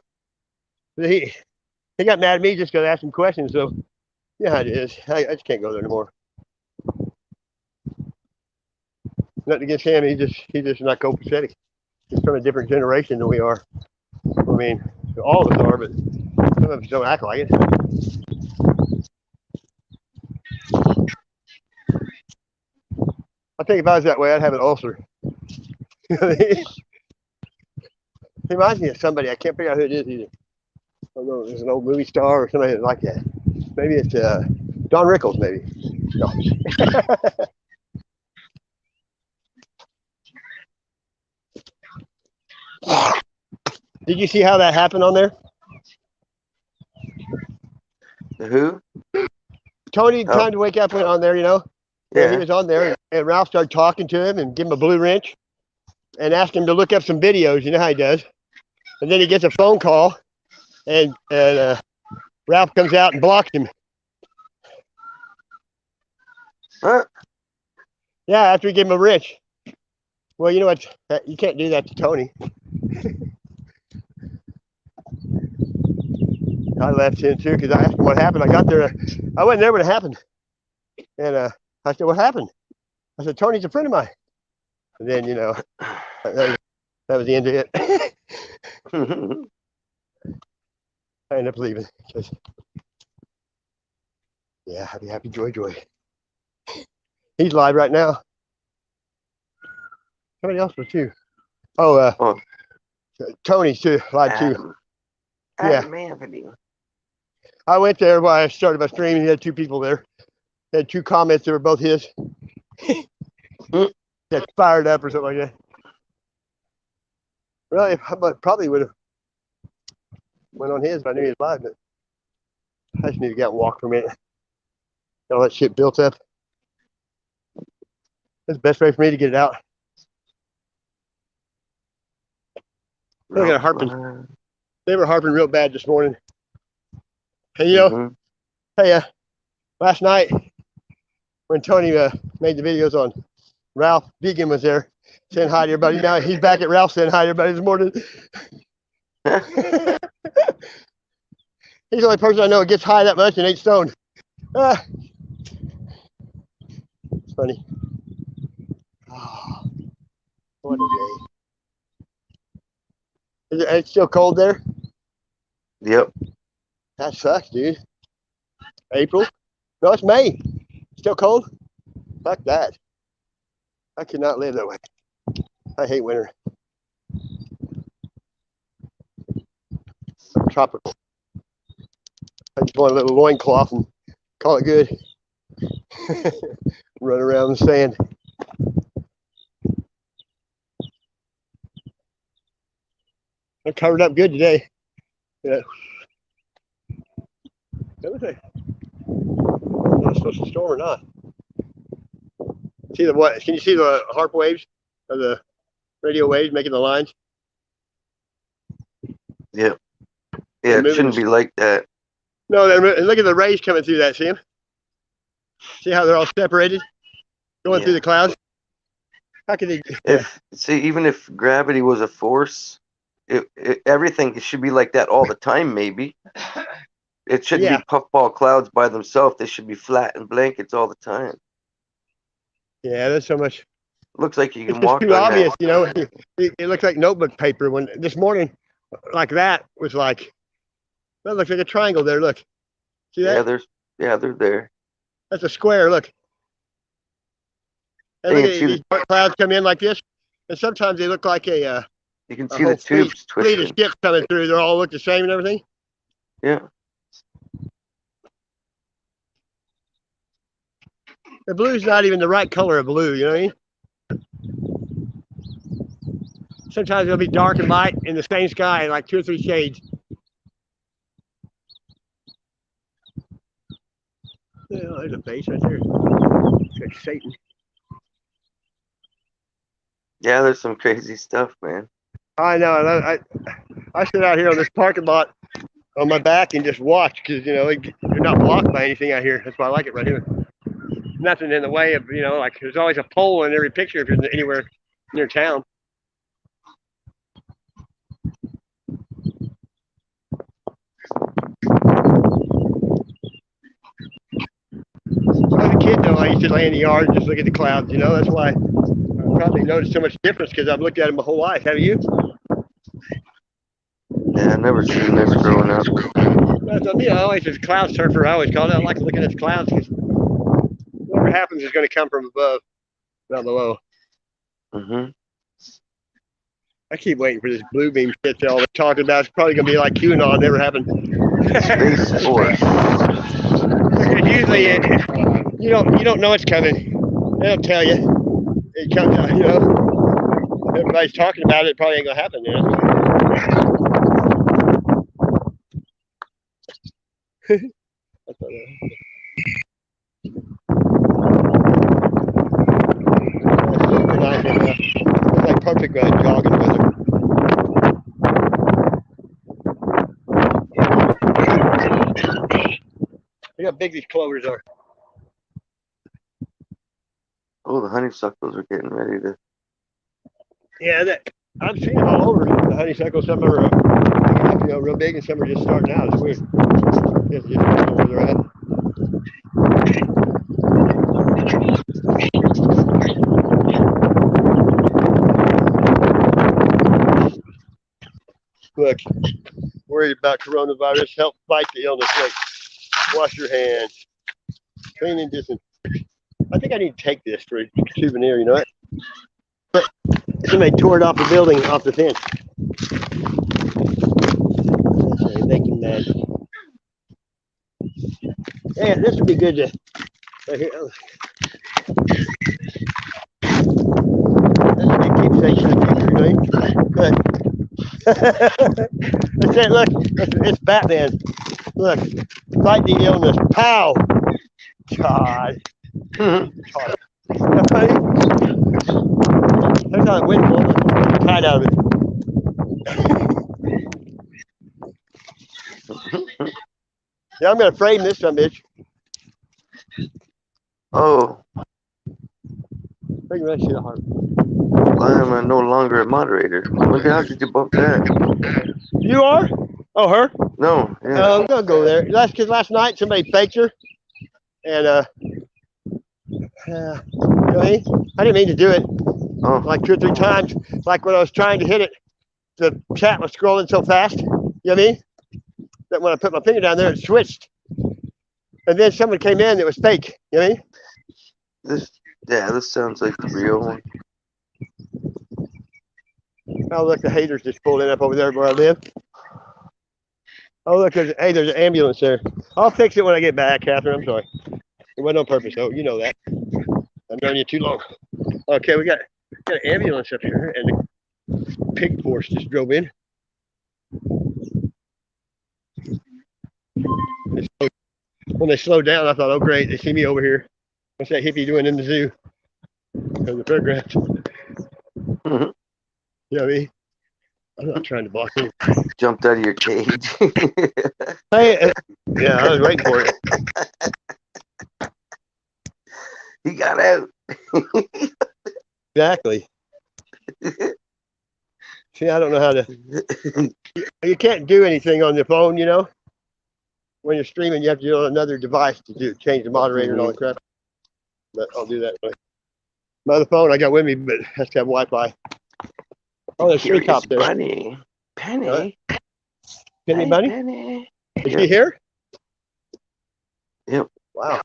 I mean? He got mad at me just because I asked him questions. So yeah, it is. I just can't go there anymore. Nothing against him. He's just not copacetic. He's from a different generation than we are. I mean, all of us are, but some of us don't act like it. I think if I was that way, I'd have an ulcer. He reminds me of somebody. I can't figure out who it is either. I don't know. There's an old movie star or somebody like that. Maybe it's Don Rickles, maybe. No. Did you see how that happened on there? The who? Tony, time to wake up, went on there, Yeah. And he was on there, and Ralph started talking to him and give him a blue wrench and asked him to look up some videos. You know how he does. And then he gets a phone call, and Ralph comes out and blocks him. Huh? Yeah, after he gave him a wrench. Well, you know what? You can't do that to Tony. I left him too because I asked him what happened. I got there. I wasn't there when it happened. And I said, what happened? I said, Tony's a friend of mine. And then, that was the end of it. I ended up leaving. Yeah, happy, joy. He's live right now. Somebody else was too. Oh, Tony's too, live too. Adam Anthony. I went there while I started my stream. He had two people there. He had two comments that were both his. Got fired up or something like that. Really, I probably would have went on his if I knew he was live, but I just need to get out and walk for a minute. Got all that shit built up. That's the best way for me to get it out. Look at harping. They were harping real bad this morning. And hey, last night when Tony made the videos on Ralph, Vegan was there saying hi to everybody. Now he's back at Ralph saying hi to everybody this morning. He's the only person I know that gets high that much and ain't stoned. It's funny. Oh, what a day. It's still cold there? Yep. That sucks, dude. April? No, it's May. Still cold? Fuck that. I could not live that way. I hate winter. Tropical. I just want a little loincloth and call it good. Run around in the sand. I covered up good today. Yeah. Is it supposed to storm or not? See the what? Can you see the harp waves or the radio waves making the lines? Yep. Yeah, it shouldn't be like that. No, look at the rays coming through that. See them? See how they're all separated, going through the clouds? How can they? Even if gravity was a force, everything should be like that all the time, maybe. It shouldn't be puffball clouds by themselves. They should be flat and blankets all the time. Yeah, there's so much. Looks like you It's can just walk too on obvious, that. you know. It looks like notebook paper. When this morning, like that was like, that looks like a triangle there. Look, see that? They're there. That's a square. Look. And look at these dark clouds come in like this, and sometimes they look like a you can see the tubes fleet of twisting. ships coming through. They all look the same and everything. Yeah. The blue's not even the right color of blue, you know what I mean? Sometimes it'll be dark and light in the same sky, like 2 or 3 shades. Yeah, there's a face right there. It's like Satan. Yeah, there's some crazy stuff, man. I know. I sit out here on this parking lot on my back and just watch because, you know, you're not blocked by anything out here. That's why I like it right here. Nothing in the way of, you know, like there's always a pole in every picture if you're anywhere near town. When I was a kid, though, I used to lay in the yard and just look at the clouds, you know. That's why I probably noticed so much difference because I've looked at them my whole life. Have you? Yeah, I've never seen this growing up. I always, as a cloud surfer, I always call it. I like looking at the clouds because whatever happens is going to come from above, not below. Mm-hmm. I keep waiting for this blue beam shit all they're talking about. It's probably going to be like QAnon, never happened. Space Force. Usually, you don't know it's coming. They don't tell you. It comes out, you know. Everybody's talking about it. It probably ain't going to happen, you know. It's like perfect jogging weather. Look how big these clovers are. Oh, the honeysuckles are getting ready to. Yeah, I've seen them all over. The honeysuckles, some are real big, and some are just starting out. It's weird. Just where they're at. Look, worried about coronavirus. Help fight the illness. Look, wash your hands. Clean and disinfect. I think I need to take this for a souvenir, you know what? But somebody tore it off the building, off the fence. Making that. Yeah, this would be good to. Right here. That's a big keepsake for the future, you know? Good. That's it. Look, it's Batman. Look, fight the illness. Pow! God. That's funny. There's how it went. The tide out of it. Yeah, I'm gonna frame this son bitch. Oh. I can really see the heart. I am no longer a moderator. Look at how did you bump that? You are? Oh, her? No. Yeah. I'm gonna go there. That's because last night somebody faked her, and you know what I mean? I didn't mean to do it. Oh. Like 2 or 3 times. Like when I was trying to hit it, the chat was scrolling so fast. You know what I mean? That when I put my finger down there, it switched. And then someone came in that was fake. You know what I mean? This sounds like the real one. Oh, look, the haters just pulled in up over there where I live. Oh, look, there's an ambulance there. I'll fix it when I get back, Catherine. I'm sorry. It wasn't on purpose, though. You know that. I've known you too long. Okay, we got an ambulance up here, and the pig force just drove in. When they slowed down, I thought, oh, great, they see me over here. What's that hippie doing in the zoo? Or the fairgrounds. Mm-hmm. You know what I mean? I'm not trying to block you. Jumped out of your cage. Hey, yeah, I was waiting for it. He got out. Exactly. See, I don't know how to. You can't do anything on the phone, you know. when you're streaming, you have to do it on another device to change the moderator and all that crap. But I'll do that. My other phone I got with me, but it has to have Wi-Fi. Oh, there's three cops there. Bunny. Penny. Penny Bunny? Penny. Is she here? Yep. Wow.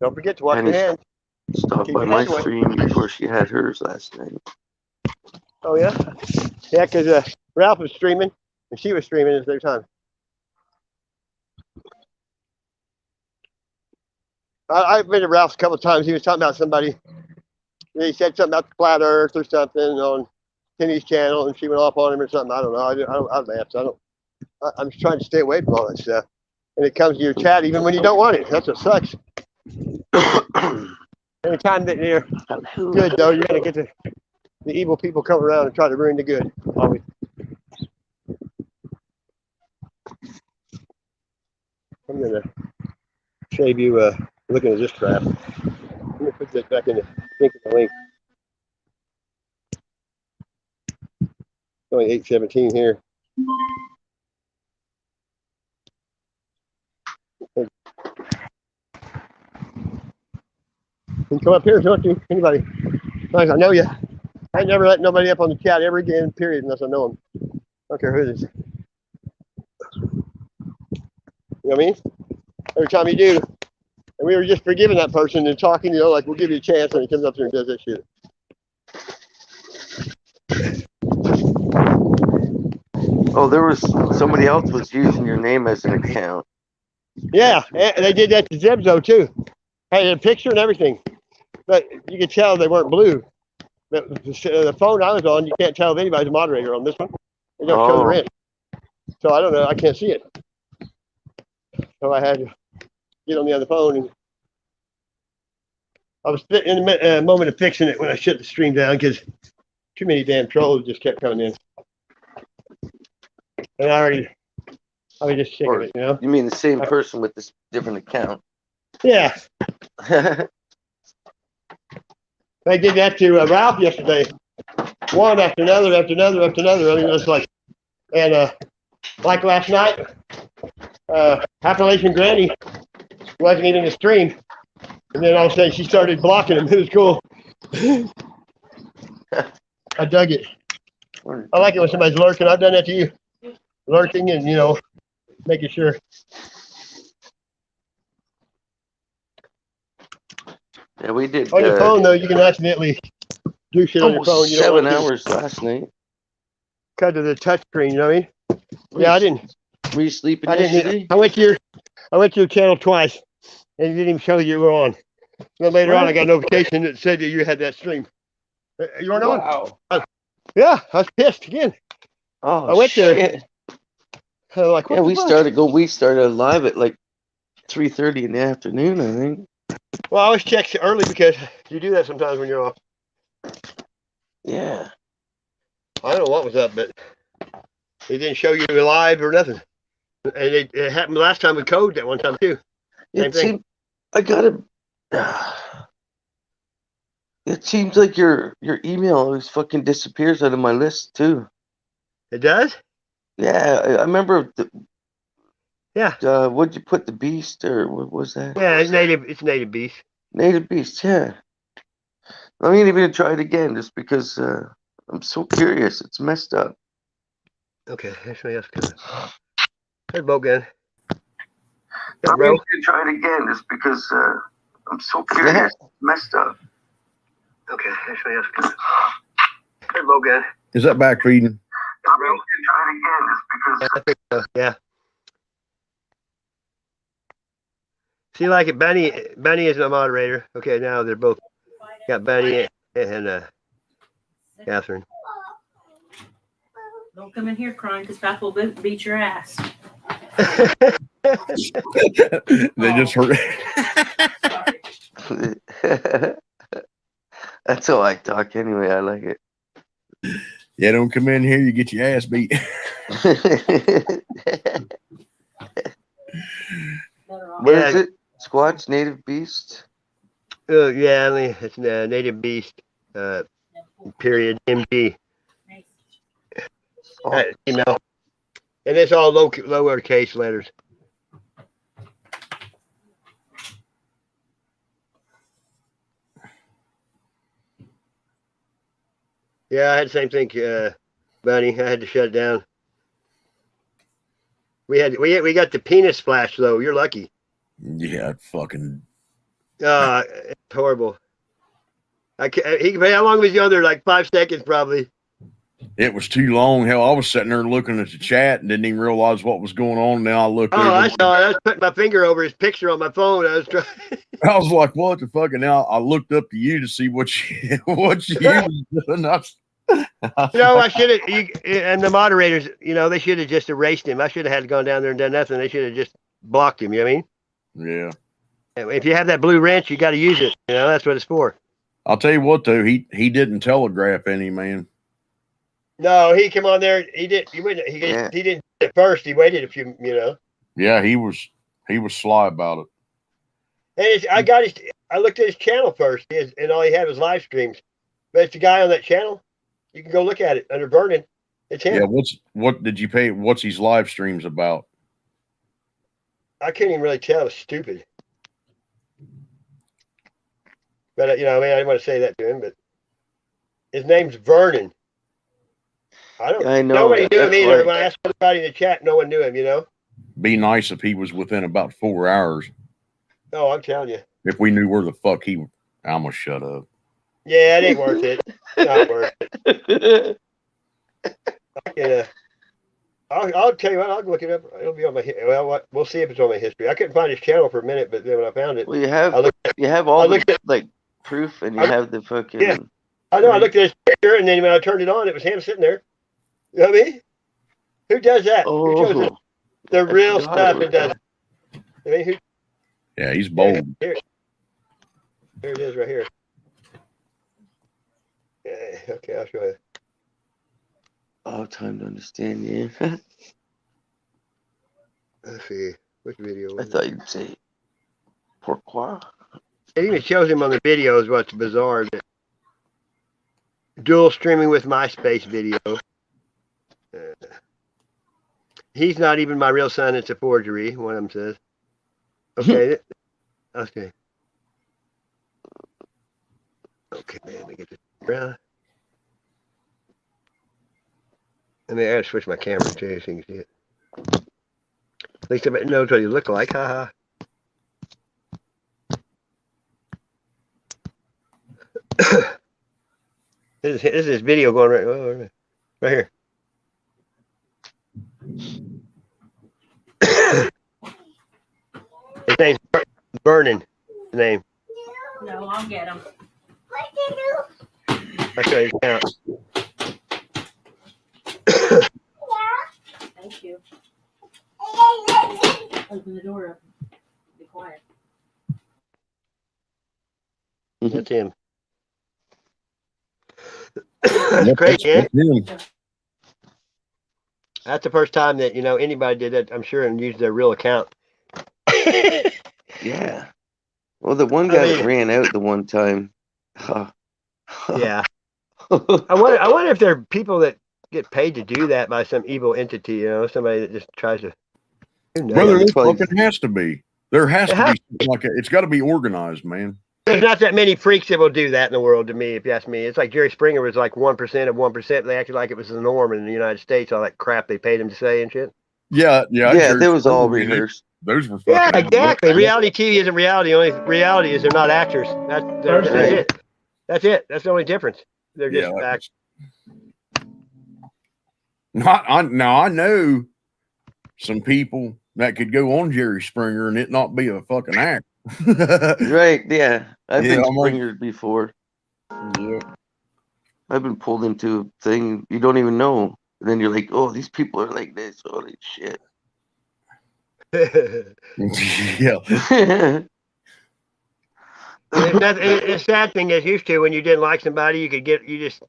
Don't forget to wash your Penny's hands. stopped Keep by your my hands away. stream before she had hers last night. Oh, yeah? Yeah, because Ralph was streaming, and she was streaming at the same time. I've been to Ralph's a couple of times. He was talking about somebody. He said something about the flat Earth or something on Kenny's channel, and she went off on him or something. I don't know. I laughed. I'm just trying to stay away from all that stuff. And it comes to your chat even when you don't want it. That's what sucks. Anytime that you're good, though, you're going to get the evil people come around and try to ruin the good. Always. I'm going to save you looking at this crap. Let me put that back in the link in the link. It's only 8:17 here. You can come up here if you want to. Anybody. I know you. I never let nobody up on the chat ever again, period, unless I know them. I don't care who it is. You know what I mean? Every time you do. And we were just forgiving that person and talking, like we'll give you a chance, and he comes up here and does that shit. Oh, there was somebody else was using your name as an account. Yeah, and they did that to Zebzo too. Had a picture and everything, but you could tell they weren't blue. The phone I was on, you can't tell if anybody's a moderator on this one. They don't show they're in. So I don't know. I can't see it. So I had to get on the other phone, and I was in a moment of fixing it when I shut the stream down because too many damn trolls just kept coming in. And I was just sick of it, you know? You mean the same person with this different account? Yeah. I did that to Ralph yesterday. One after another, after another, after another. I mean, it was like, and like last night, Appalachian Granny wasn't even in the stream. And then all of a sudden she started blocking him. It was cool. I dug it. I like it when somebody's lurking. I've done that to you. Lurking and, making sure. Yeah, we did. On your phone, though, you can accidentally do shit on your phone. You don't 7 hours last night. Because of the touch screen, you know what I mean? Yeah, I didn't. Were you sleeping yesterday? I went to your channel twice, and it didn't even show you were on. Then later on, I got a notification that said that you had that stream. You weren't on? Yeah, I was pissed again. Oh, I went shit. there. Like, yeah, we started live at like 3:30 in the afternoon, I think. Well, I always check early because you do that sometimes when you're off. Yeah. I don't know what was up, but it didn't show you live or nothing. And it happened last time with code that one time too. Same thing. It seems like your email always fucking disappears out of my list too. It does? Yeah, I remember. Yeah. What'd you put, the beast, or what was that? Yeah, it's native beast. Native beast, yeah. I'm gonna even try it again just because I'm so curious. It's messed up. Okay, actually that's good. Hey, boat gun. I'm gonna try it again just because I'm so curious. It's messed up. Okay, actually that's good. Hey, boat gun. Is that back reading? I'm gonna try it again just because. I think so. Yeah. See, like it, Benny is a moderator. Okay, now they're both got Benny and Catherine. Don't come in here crying because Beth will beat your ass. They just heard. That's how I talk anyway. I like it. Yeah, don't come in here, you get your ass beat. What is it? Squatch Native Beast? Yeah, it's Native Beast, period, MD. Oh. Email. And it's all lowercase letters. Yeah, I had the same thing, Bunny. I had to shut it down. We got the penis flash though. You're lucky. Yeah, fucking. It's horrible. How long was he on there? Like 5 seconds, probably. It was too long. Hell, I was sitting there looking at the chat and didn't even realize what was going on. Then I looked over. I saw it. I was putting my finger over his picture on my phone. I was trying. I was like, "What the fuck?" And now I looked up to you to see what you was doing. I should have. And the moderators, they should have just erased him. I should have had gone down there and done nothing. They should have just blocked him. You know what I mean? Yeah. If you have that blue wrench, you got to use it. That's what it's for. I'll tell you what, though, he didn't telegraph any, man. No, he came on there. He did. He didn't do it first. He waited a few. Yeah, he was sly about it. And I looked at his channel first, and all he had was live streams. But it's the guy on that channel. You can go look at it under Vernon. It's him. Yeah. What did you pay? What's his live streams about? I couldn't even really tell. It was stupid. But I didn't want to say that to him. But his name's Vernon. I know. Nobody knew him either. When I asked everybody in the chat, no one knew him. Be nice if he was within about 4 hours. Oh, I'm telling you. If we knew where the fuck I'm gonna shut up. Yeah, it ain't worth it. Not worth it. I'll tell you what. I'll look it up. It'll be on my. Well, we'll see if it's on my history. I couldn't find his channel for a minute, but then when I found it, well, you have all the proof, and you have the fucking. Yeah, I know. I looked at his picture, and then when I turned it on, it was him sitting there. You know what I mean? Who does that? Oh, who shows the real stuff and does it? I mean, Yeah, he's bold. Here it is, right here. Yeah, okay, I'll show you. Oh, time to understand, yeah. Let's see. Which video? I thought you'd say pourquoi. It even shows him on the videos. What's bizarre? That dual streaming with MySpace video. He's not even my real son. It's a forgery. One of them says. Okay. Okay. Okay, let me get this around. I gotta switch my camera too so you can see it. At least everybody knows what you look like. Haha. This is his video going right here. His name's Vernon. His name. No, I'll get him. I'll show you his account. Thank you. Open the door up. Be quiet. That's him. That's great, yeah. That's the first time that anybody did that, I'm sure, and used their real account. Yeah. Well, the one guy that ran out the one time. Yeah. I wonder if there are people that get paid to do that by some evil entity, somebody that just tries to. Brother, there fucking has to be. There has to be like it's got to be organized, man. There's not that many freaks that will do that in the world, to me, if you ask me. It's like Jerry Springer was like 1% of 1%. They acted like it was the norm in the United States, all that crap they paid him to say and shit. Yeah. That was all rehearsed. Those were fucking. Yeah, exactly. Reality TV isn't reality. Only reality is they're not actors. That's it. That's it. That's the only difference. They're just actors. Now I know some people that could go on Jerry Springer and it not be a fucking act. Right, yeah. I've been Springered before. Yeah. I've been pulled into a thing you don't even know. And then you're like, oh, these people are like this. Holy shit. Yeah. It's sad thing is used to when you didn't like somebody, you just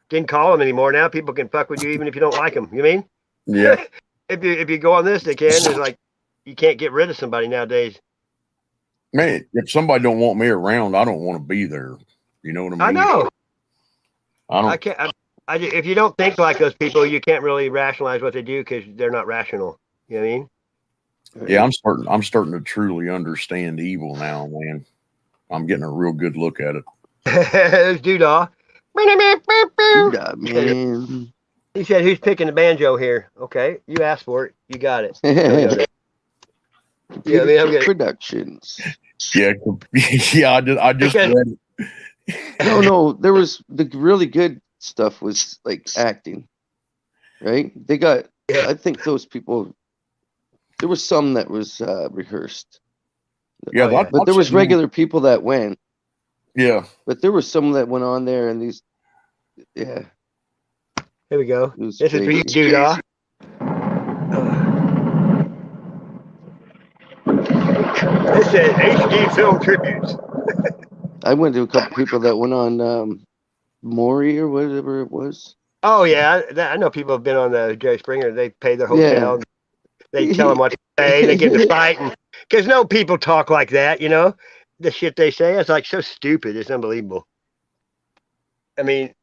didn't call them anymore. Now people can fuck with you even if you don't like them. You mean? Yeah. If you go on this, they can. It's like you can't get rid of somebody nowadays. Man, if somebody don't want me around, I don't want to be there. You know what I mean? I know. I if you don't think like those people, you can't really rationalize what they do because they're not rational. You know what I mean? Yeah, I'm starting to truly understand evil now, man. I'm getting a real good look at it. There's Doodah. Doodah, man. He said, "Who's picking the banjo here?" Okay, you asked for it. You got it. Yeah, I mean, I'm Productions. Yeah, yeah. I just read it. No. There was the really good stuff was like acting, right? They got. Yeah. I think those people. There was some that was rehearsed. Yeah, but there was regular people that went. Yeah, but there was some that went on there, and these. Yeah. Here we go. This is for you, Doodah. This says HD Film Tributes. I went to a couple people that went on Maury or whatever it was. Oh yeah, I know people have been on the Jerry Springer. They pay their hotel. Yeah. They tell them what to say. They get to fight, because no people talk like that. You know, the shit they say is like so stupid. It's unbelievable. I mean,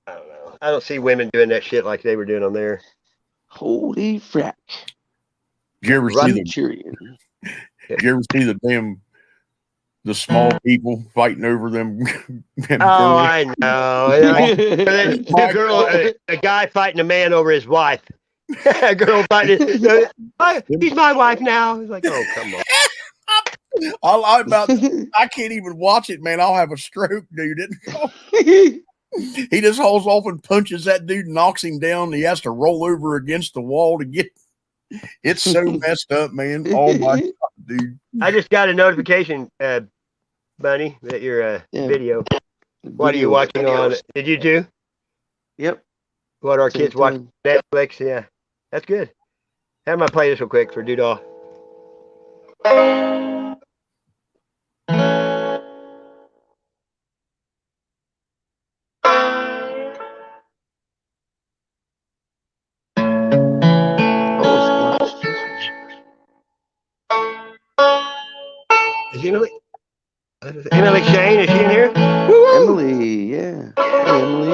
I don't know. I don't see women doing that shit like they were doing on there. Holy frack! Did you ever see the small people fighting over them? I know. The girl, a guy fighting a man over his wife. A girl fighting. He's my wife now. It's like, oh, come on. I can't even watch it, man. I'll have a stroke, dude. He just hauls off and punches that dude, knocks him down. He has to roll over against the wall to get. It's so messed up, man. Oh my God, dude! I just got a notification, Bunny, that your video. What are you watching on? Did you do? Yep. What our kids watch Netflix? Yeah, that's good. Have my play this real quick for Doodah. Is Emily Shane? Is she in here? Woo-hoo! Emily, yeah. Hey, Emily.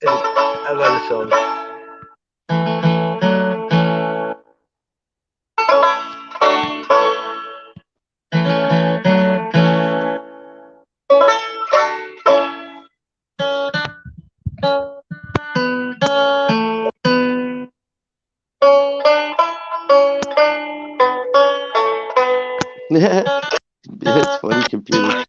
I love this song. That's funny, computer.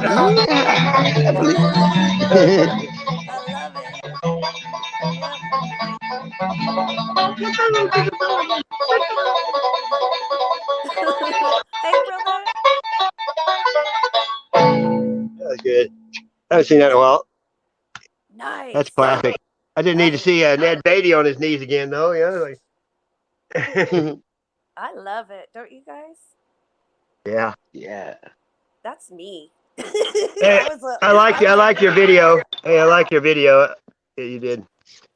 Yeah, please. I love it. Yep. Hey, brother. That was good. I haven't seen that in a while. That's Nice. classic. I didn't need to Nice. see Ned Beatty on his knees again, though. Like, I love it. Don't you guys? yeah. Yeah. That's me. Hey, I was a. I like I was a. like your video. Hey, I like your video. Yeah, you did.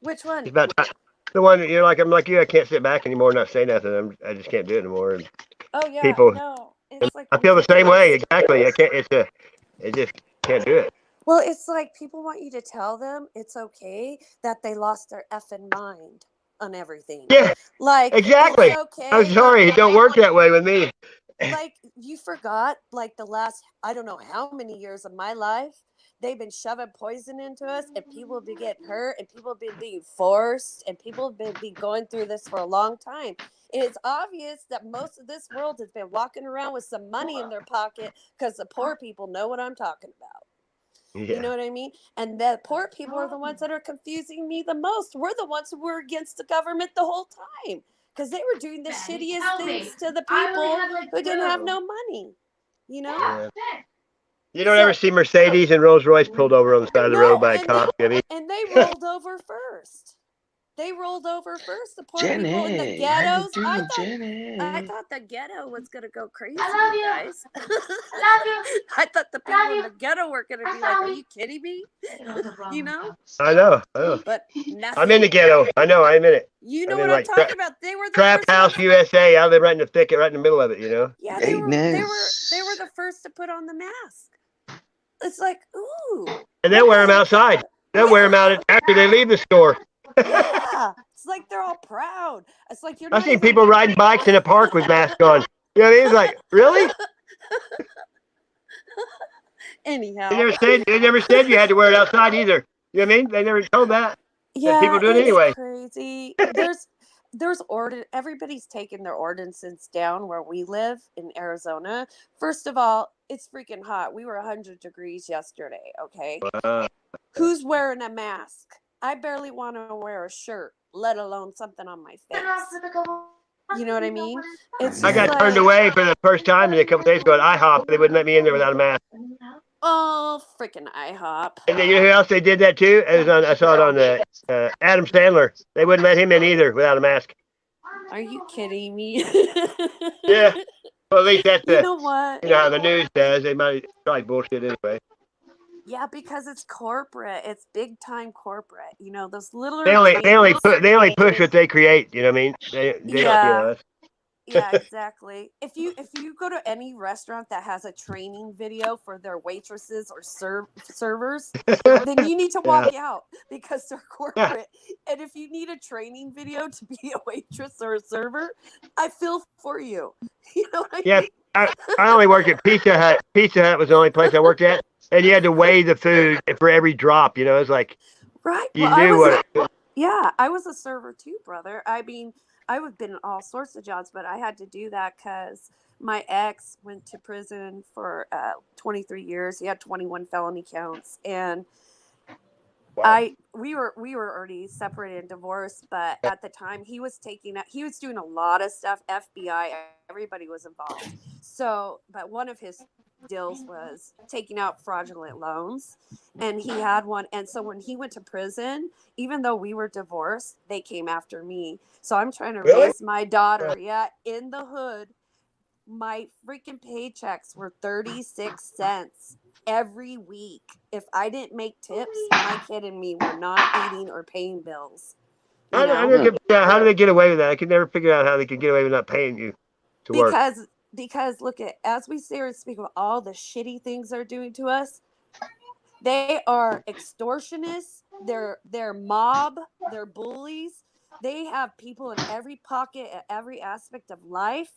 Which one? It's about time. The one that you're like, I'm like you. I can't sit back anymore and not say nothing. I just can't do it anymore. And Oh yeah. people, No, it's like I feel the same way. ridiculous. Exactly. I can't. I just can't do it. Well, it's like people want you to tell them it's okay that they lost their effing mind on everything. Yeah, Like exactly. it's I'm okay that sorry. It don't work that way with me. like you forgot like the last I don't know how many years of my life they've been shoving poison into us and people have been getting hurt and people have been being forced and people have been going through this for a long time. And it's obvious that most of this world has been walking around with some money in their pocket because the poor people know what I'm talking about. You know Yeah. what I mean? And the poor people are the ones that are confusing me the most. We're the ones who were against the government the whole time because they were doing the shittiest things to the people who didn't have no money. You know? Yeah. You don't ever So see Mercedes and Rolls Royce pulled over on the side of the road no, by a cop. I mean, and they rolled over first. They rolled over first. The poor people in the Jenny, how you ghettos. doing, I Jenny? thought the ghetto was gonna go crazy, you guys. I thought the people in the ghetto were gonna be like, "Are you kidding me?" You know. I know. I know. But I'm in the nothing. ghetto. I know. I'm in it. You know I'm in what I'm like talking about. They were the Trap first House, ones. USA. I live right in the thicket, right in the middle of it. Yeah, Hey, they were Nez. the first to put on the mask. It's like, ooh, And they'll what wear them the outside. They'll wear them yeah. out after they leave the store. Yeah. It's like they're all proud. It's like you're I've not seen even people riding bikes in a park with masks on. You know what I mean? It's like, really? anyhow. They never said you had to wear it outside either. You know what I mean? They never told that. And people Yeah, do it it's anyway. crazy. There's everybody's taking their ordinances down where we live in Arizona. First of all, it's freaking hot. We were 100 degrees yesterday, okay? Uh, Who's wearing a mask? I barely want to wear a shirt, let alone something on my face. You know what I mean? It's I just got turned like, away for the first time a couple days ago at IHOP. They wouldn't let me in there without a mask. oh, freaking IHOP. And then you know who else they did that too? I saw it on Adam Sandler. They wouldn't let him in either without a mask. Are you kidding me? Yeah. Well, at least that's You know what? how the news does. They might try bullshit anyway. Yeah, because it's corporate. It's big time corporate. You know, those They littler only things. they only push what they create. You know what I mean? They Yeah. that's Yeah, exactly. If you go to any restaurant that has a training video for their waitresses or servers, then you need to yeah. walk out because they're Yeah. corporate. And if you need a training video to be a waitress or a server, I feel for you. You know what I Yeah. mean? I only worked at Pizza Hut. Pizza Hut was the only place I worked at, and you had to weigh the food for every drop. You know, it's like Right. you Well, I knew was what. yeah, I was a server too, brother. I mean, I've been in all sorts of jobs, but I had to do that because my ex went to prison for 23 years. He had 21 felony counts, and Wow. we were already separated and divorced. But at the time, he was doing a lot of stuff. FBI, everybody was involved. So, but one of his deals was taking out fraudulent loans, and he had one. And so when he went to prison, even though we were divorced, they came after me. So I'm trying to Really? raise my daughter. Yeah, in the hood, my freaking paychecks were 36 cents every week. If I didn't make tips, my kid and me were not eating or paying bills. You I know, never how do they get away with that? I could never figure out how they could get away with not paying you to work. because look at as we say and speak of all the shitty things they're doing to us, they are extortionists. They're mob. They're bullies. They have people in every pocket, at every aspect of life,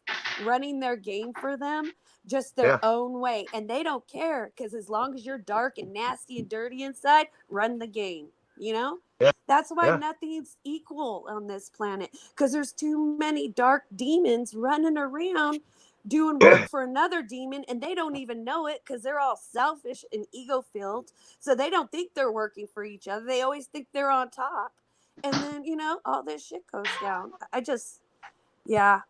running their game for them, just their Yeah. own way, and they don't care because as long as you're dark and nasty and dirty inside, run the game. You know. Yeah. That's why Yeah. nothing's equal on this planet because there's too many dark demons running around doing work for another demon, and they don't even know it because they're all selfish and ego filled. So they don't think they're working for each other. They always think they're on top. And then, all this shit goes down. Yeah,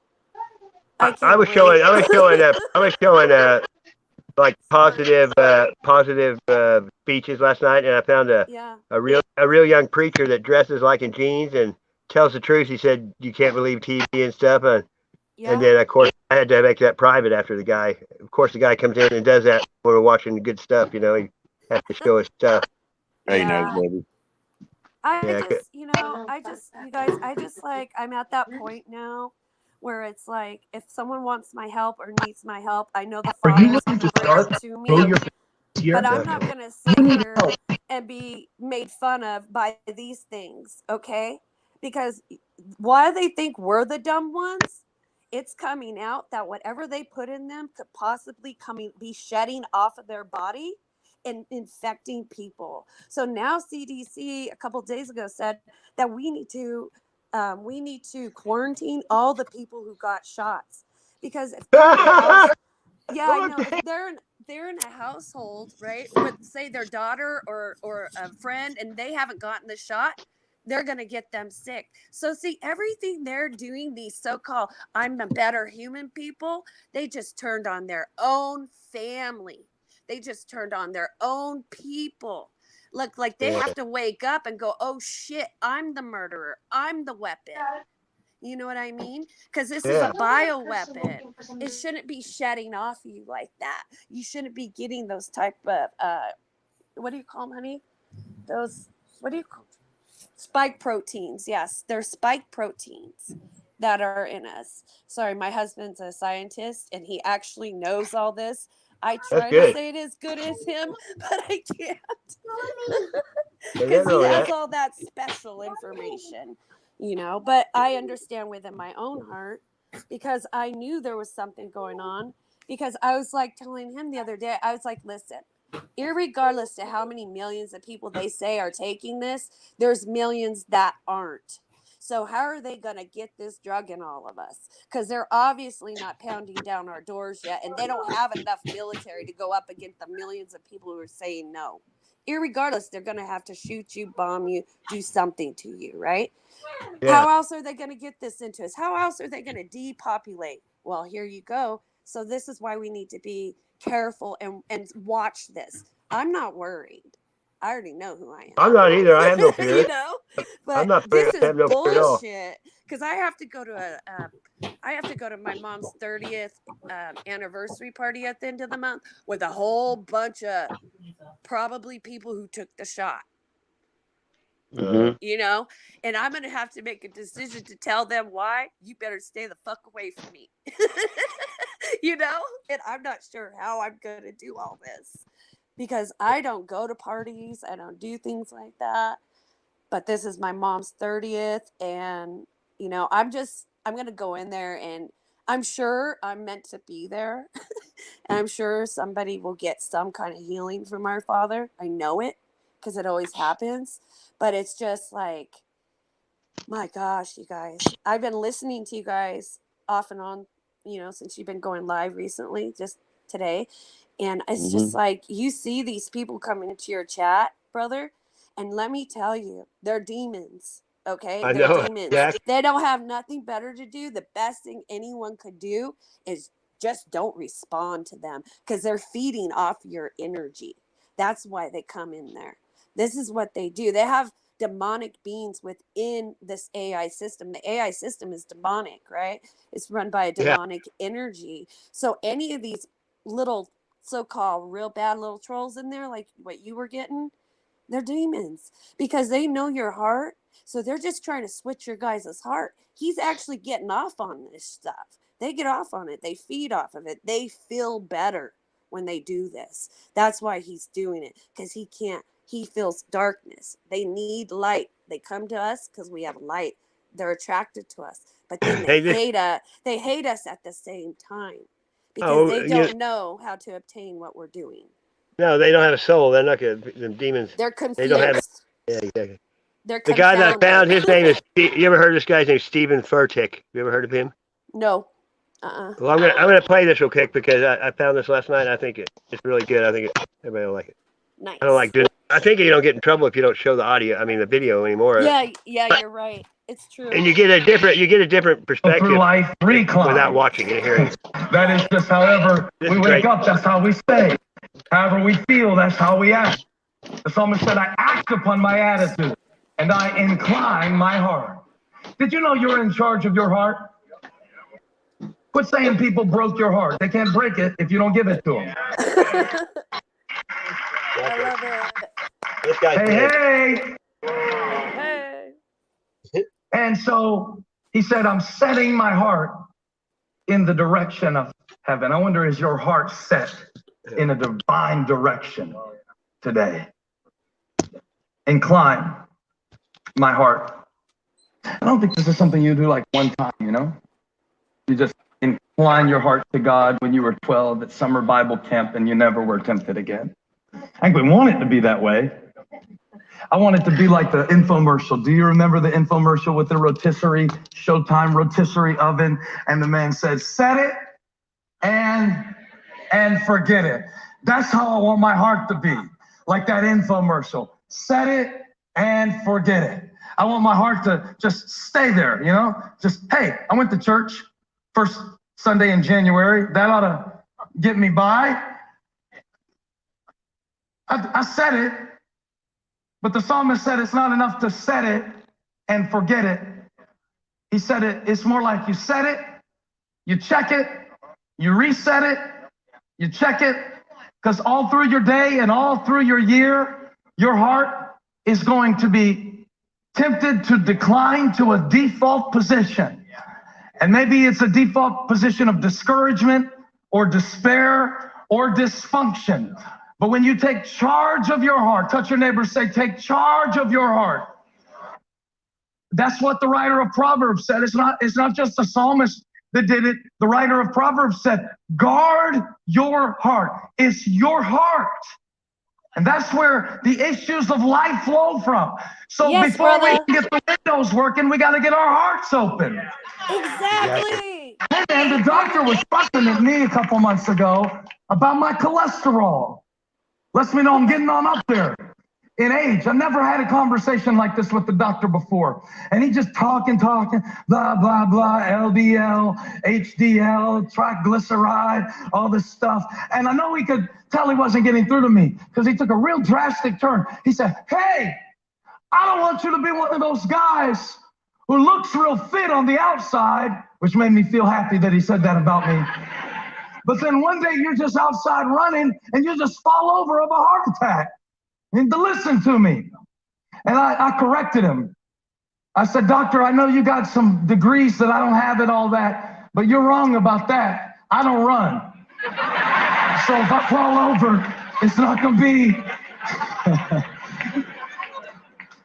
I I can't was wait. showing. Like positive speeches last night, and I found Yeah, a real young preacher that dresses like in jeans and tells the truth. He said you can't believe TV and stuff, and yeah, then of course I had to make that private after the guy. Of course, the guy comes in and does that when we're watching the good stuff. He has to show his stuff. Hey, knows, yeah. baby. Yeah, You guys, I'm at that point now where it's like, if someone wants my help or needs my help, I know the Are you Father is looking going to to bring start? it to Grow me. your here. But I'm yeah. not going to sit here and be made fun of by these things, okay? Because while they think we're the dumb ones, it's coming out that whatever they put in them could possibly be shedding off of their body and infecting people. So now CDC a couple days ago said that we need to quarantine all the people who got shots, because if they're in a house, yeah, I know, if they're in a household, right, with, say, their daughter or a friend, and they haven't gotten the shot, they're going to get them sick. So see, everything they're doing, these so-called I'm a better human people, they just turned on their own family. They just turned on their own people. Look, like they Yeah. have to wake up and go, oh shit, I'm the murderer, I'm the weapon. You know what I mean? Because this is a Yeah. bio weapon. It shouldn't be shedding off you like that. You shouldn't be getting those type of what do you call them, honey? Those, what do you call, spike proteins? Yes, they're spike proteins that are in us. Sorry, my husband's a scientist and he actually knows all this. I That's try to good. say it as good as him, but I can't There's because nothing he wrong with has that. all that special information. But I understand within my own heart, because I knew there was something going on. Because I was like telling him the other day, I was like, listen, irregardless to how many millions of people they say are taking this, there's millions that aren't. So how are they going to get this drug in all of us? Because they're obviously not pounding down our doors yet, and they don't have enough military to go up against the millions of people who are saying no. Irregardless, they're going to have to shoot you, bomb you, do something to you, right? Yeah. How else are they going to get this into us? How else are they going to depopulate? Well, here you go. So this is why we need to be careful and watch this. I'm not worried. I already know who I I'm not either. I have no am. fear. I'm But not afraid. this I is have no fear at all. bullshit. Because I have to go to I have to go to my mom's 30th anniversary party at the end of the month with a whole bunch of probably people who took the shot. Uh, you know and I'm gonna have to make a decision to tell them why. You better stay the fuck away from me. And I'm not sure how I'm gonna do all this, because I don't go to parties, I don't do things like that. But this is my mom's 30th, and I'm gonna go in there, and I'm sure I'm meant to be there. And I'm sure somebody will get some kind of healing from our father. I know it, because it always happens. But it's just like, my gosh, you guys. I've been listening to you guys off and on, since you've been going live recently, just today. And it's just like, you see these people coming into your chat, brother. And let me tell you, they're demons. Okay? I They're know. demons. Yeah. They don't have nothing better to do. The best thing anyone could do is just don't respond to them, because they're feeding off your energy. That's why they come in there. This is what they do. They have demonic beings within this AI system. The AI system is demonic, right? It's run by a Yeah. demonic energy. So any of these little so-called real bad little trolls in there, like what you were getting, they're demons, because they know your heart. So they're just trying to switch your guys' heart. He's actually getting off on this stuff. They get off on it. They feed off of it. They feel better when they do this. That's why he's doing it, because he feels darkness. They need light. They come to us because we have light. They're attracted to us. But then they They just. hate us. They hate us at the same time, because Oh, they don't know how to obtain what we're doing. no, they don't have a soul. They're not good. The demons. They're They don't have. confused. Yeah, exactly. They're The guy that I confounded. found, his name is. You ever heard of this guy's name? Stephen Furtick. You ever heard of him? No. Well, I'm gonna play this real quick because I found this last night. I think it's really good. I think everybody will like it. Nice. I don't like doing. I think you don't get in trouble if you don't show the audio. I mean the video anymore. Yeah, you're right. It's true. And you get a different perspective Through life, recline. without watching and hearing. That is just however we wake up, that's how we stay. However we feel, that's how we act. The psalmist said, I act upon my attitude and I incline my heart. Did you know you're in charge of your heart? Quit saying people broke your heart. They can't break it if you don't give it to them. I love it. This guy's Hey, Hey. And so he said, I'm setting my heart in the direction of heaven. I wonder, is your heart set in a divine direction today? Incline my heart. I don't think this is something you do like one time, you know? You just incline your heart to God when you were 12 at summer Bible camp and you never were tempted again. I think we want it to be that way. I want it to be like the infomercial. Do you remember the infomercial with the rotisserie, Showtime rotisserie oven? And the man said, set it and forget it. That's how I want my heart to be, like that infomercial. Set it and forget it. I want my heart to just stay there, you know? Just, hey, I went to church first Sunday in January. That ought to get me by. I said it. But the psalmist said it's not enough to set it and forget it. He said it's more like you set it, you check it, you reset it, you check it, because all through your day and all through your year, your heart is going to be tempted to decline to a default position. And maybe it's a default position of discouragement or despair or dysfunction. But when you take charge of your heart, touch your neighbor, say, take charge of your heart. That's what the writer of Proverbs said. It's not just the psalmist that did it. The writer of Proverbs said, guard your heart. It's your heart. And that's where the issues of life flow from. So Yes, before brother. we can get the windows working, we got to get our hearts open. Exactly. And the doctor was fussing at me a couple months ago about my cholesterol. Lets me know I'm getting on up there in age. I never had a conversation like this with the doctor before. And he just talking, blah, blah, blah, LDL, HDL, triglyceride, all this stuff. And I know he could tell he wasn't getting through to me because he took a real drastic turn. He said, hey, I don't want you to be one of those guys who looks real fit on the outside, which made me feel happy that he said that about me. But then one day you're just outside running and you just fall over of a heart attack. And to listen to me. And I corrected him. I said, doctor, I know you got some degrees that I don't have and all that, but you're wrong about that. I don't run. So if I fall over, it's not going to be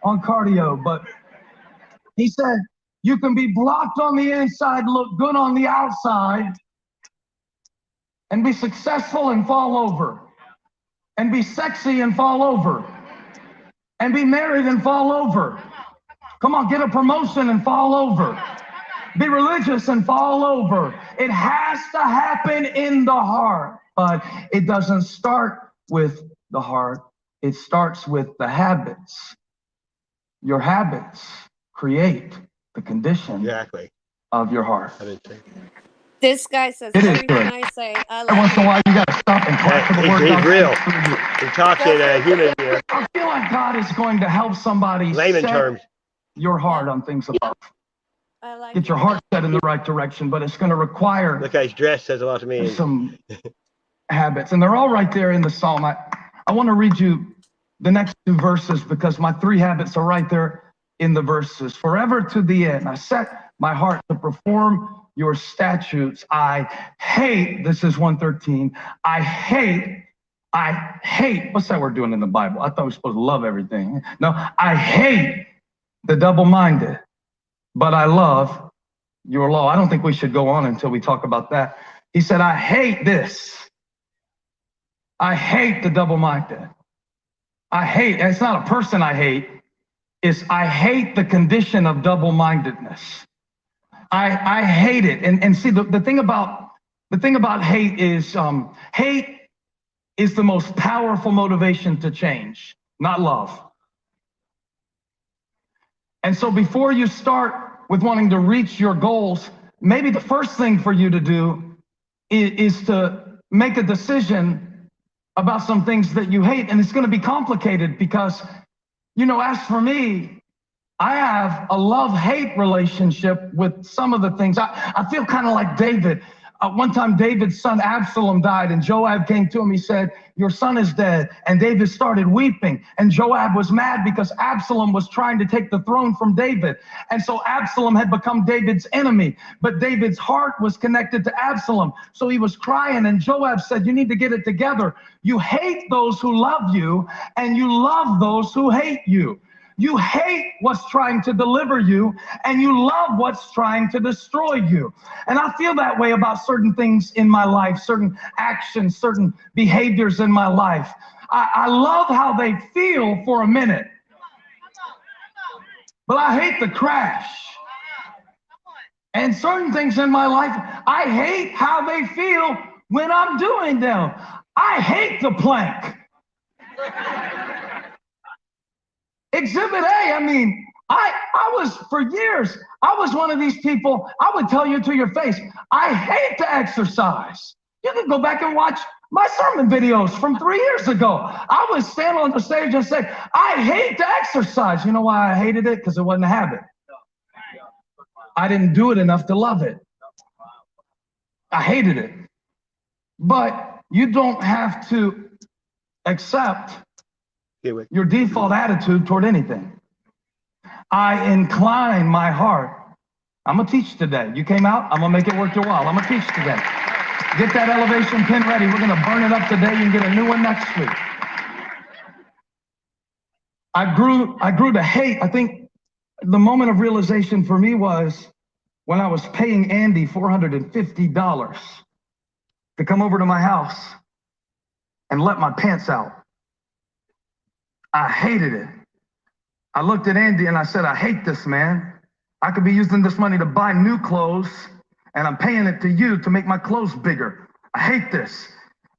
on cardio. But he said, you can be blocked on the inside, look good on the outside, and be successful and fall over, and be sexy and fall over, and be married and fall over. Come on, get a promotion and fall over. Be religious and fall over. It has to happen in the heart, but it doesn't start with the heart. It starts with the habits. Your habits create the condition of your heart. This guy says It is everything good. I say. I Every once in a while, you got to stop and clap for the word. He's real. He talks in human, I feel like God is going to help somebody layman set terms. your heart on things above. I like Get your heart set in the right direction, but it's going to require Look how he's dressed says a lot to me. some habits, and they're all right there in the Psalm. I want to read you the next two verses because my three habits are right there in the verses. Forever to the end, I set my heart to perform your statutes. I hate, this is 113, I hate, what's that word doing in the Bible? I thought we were supposed to love everything. No, I hate the double-minded, but I love your law. I don't think we should go on until we talk about that. He said, I hate this. I hate the double-minded. I hate, and it's not a person I hate, it's I hate the condition of double-mindedness. I hate it. And see, the thing about hate is the most powerful motivation to change, not love. And so before you start with wanting to reach your goals, maybe the first thing for you to do is to make a decision about some things that you hate. And it's going to be complicated because, you know, as for me, I have a love-hate relationship with some of the things. I feel kind of like David. One time David's son Absalom died, and Joab came to him. He said, "Your son is dead." And David started weeping. And Joab was mad because Absalom was trying to take the throne from David. And so Absalom had become David's enemy. But David's heart was connected to Absalom. So he was crying, and Joab said, "You need to get it together. You hate those who love you, and you love those who hate you. You hate what's trying to deliver you, and you love what's trying to destroy you." And I feel that way about certain things in my life, certain actions, certain behaviors in my life. I love how they feel for a minute, but I hate the crash. And certain things in my life, I hate how they feel when I'm doing them. I hate the plank. Exhibit A, I mean, I was, for years, I was one of these people, I would tell you to your face, I hate to exercise. You can go back and watch my sermon videos from 3 years ago. I would stand on the stage and say, I hate to exercise. You know why I hated it? Because it wasn't a habit. I didn't do it enough to love it. I hated it. But you don't have to accept your default attitude toward anything. I incline my heart. I'm going to teach today. You came out, I'm going to make it worth your while. I'm going to teach today. Get that elevation pin ready. We're going to burn it up today and get a new one next week. I grew to hate. I think the moment of realization for me was when I was paying Andy $450 to come over to my house and let my pants out. I hated it. I looked at Andy and I said, I hate this, man. I could be using this money to buy new clothes, and I'm paying it to you to make my clothes bigger. I hate this.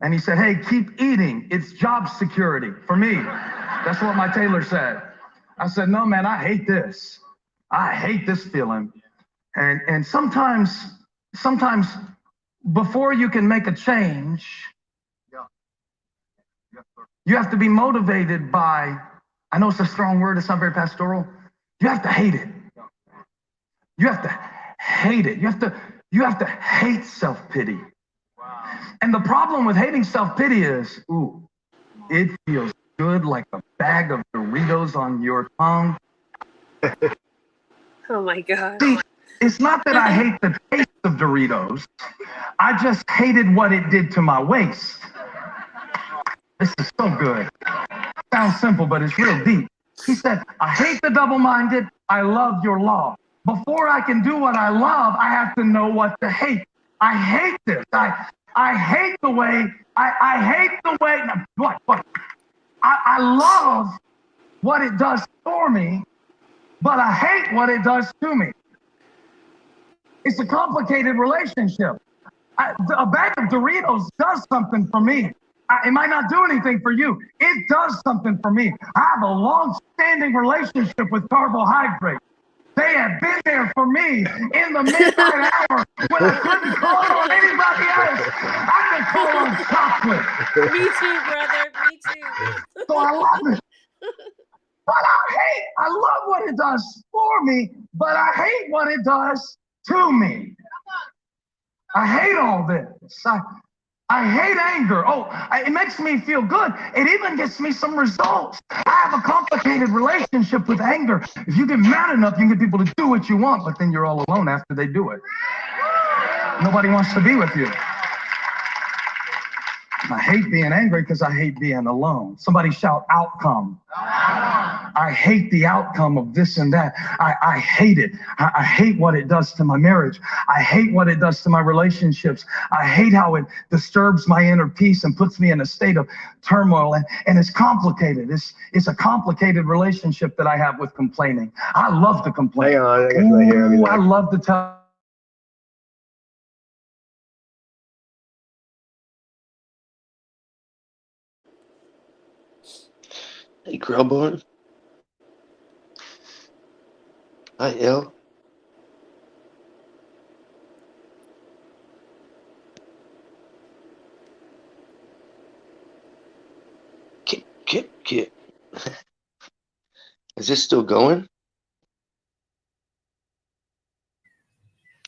And he said, hey, keep eating. It's job security for me. That's what my tailor said. I said, no, man, I hate this. I hate this feeling. And sometimes before you can make a change, you have to be motivated by, I know it's a strong word, it's not very pastoral. You have to hate it. You have to hate it. You have to hate self-pity. And the problem with hating self-pity is, ooh, it feels good like a bag of Doritos on your tongue. Oh my God. See, it's not that I hate the taste of Doritos. I just hated what it did to my waist. This is so good. Sounds simple, but it's real deep. He said, I hate the double-minded. I love your law. Before I can do what I love, I have to know what to hate. I hate this. I hate the way, I hate the way, what? I love what it does for me, but I hate what it does to me. It's a complicated relationship. A bag of Doritos does something for me. It might not do anything for you. It does something for me. I have a long-standing relationship with carbohydrates. They have been there for me in the midnight hour when I couldn't call on anybody else. I could call on chocolate. Me too, brother. Me too. So I love it. But I love what it does for me, but I hate what it does to me. I hate all this. I hate anger. Oh, it makes me feel good. It even gets me some results. I have a complicated relationship with anger. If you get mad enough, you can get people to do what you want, but then you're all alone after they do it. Nobody wants to be with you. I hate being angry because I hate being alone. Somebody shout outcome. I hate the outcome of this and that. I hate it. I hate what it does to my marriage. I hate what it does to my relationships. I hate how it disturbs my inner peace and puts me in a state of turmoil. And it's complicated. It's a complicated relationship that I have with complaining. I love to complain. Hang on, I got right here. I love to tell Hey, Grubborn. Hi, El. Kit. Is this still going?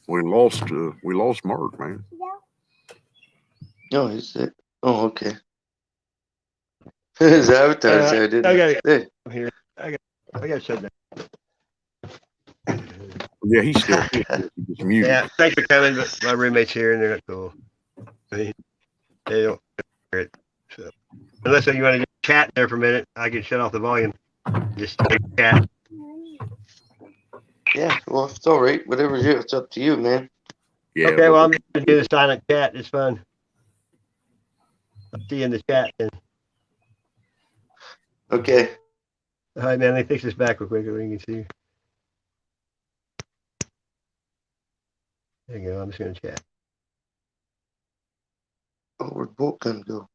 We lost Mark, man. No, is it? Oh, okay. His avatar there, didn't I it? gotta There. come here. I gotta shut that. Yeah, he's still he's just muted. Yeah, thanks for coming, but my roommate's here and they're not cool. I mean, they don't hear it. So unless you want to just chat there for a minute, I can shut off the volume. Just chat. Yeah, well, it's all right. Whatever's you, it's up to you, man. Yeah. Okay, well, I'm gonna do the silent chat. It's fun. I'll see you in the chat. And Okay. all right, man. Let me fix this back real quick so we can see. There you go. I'm just gonna chat. Oh, where'd Bolt Gun go?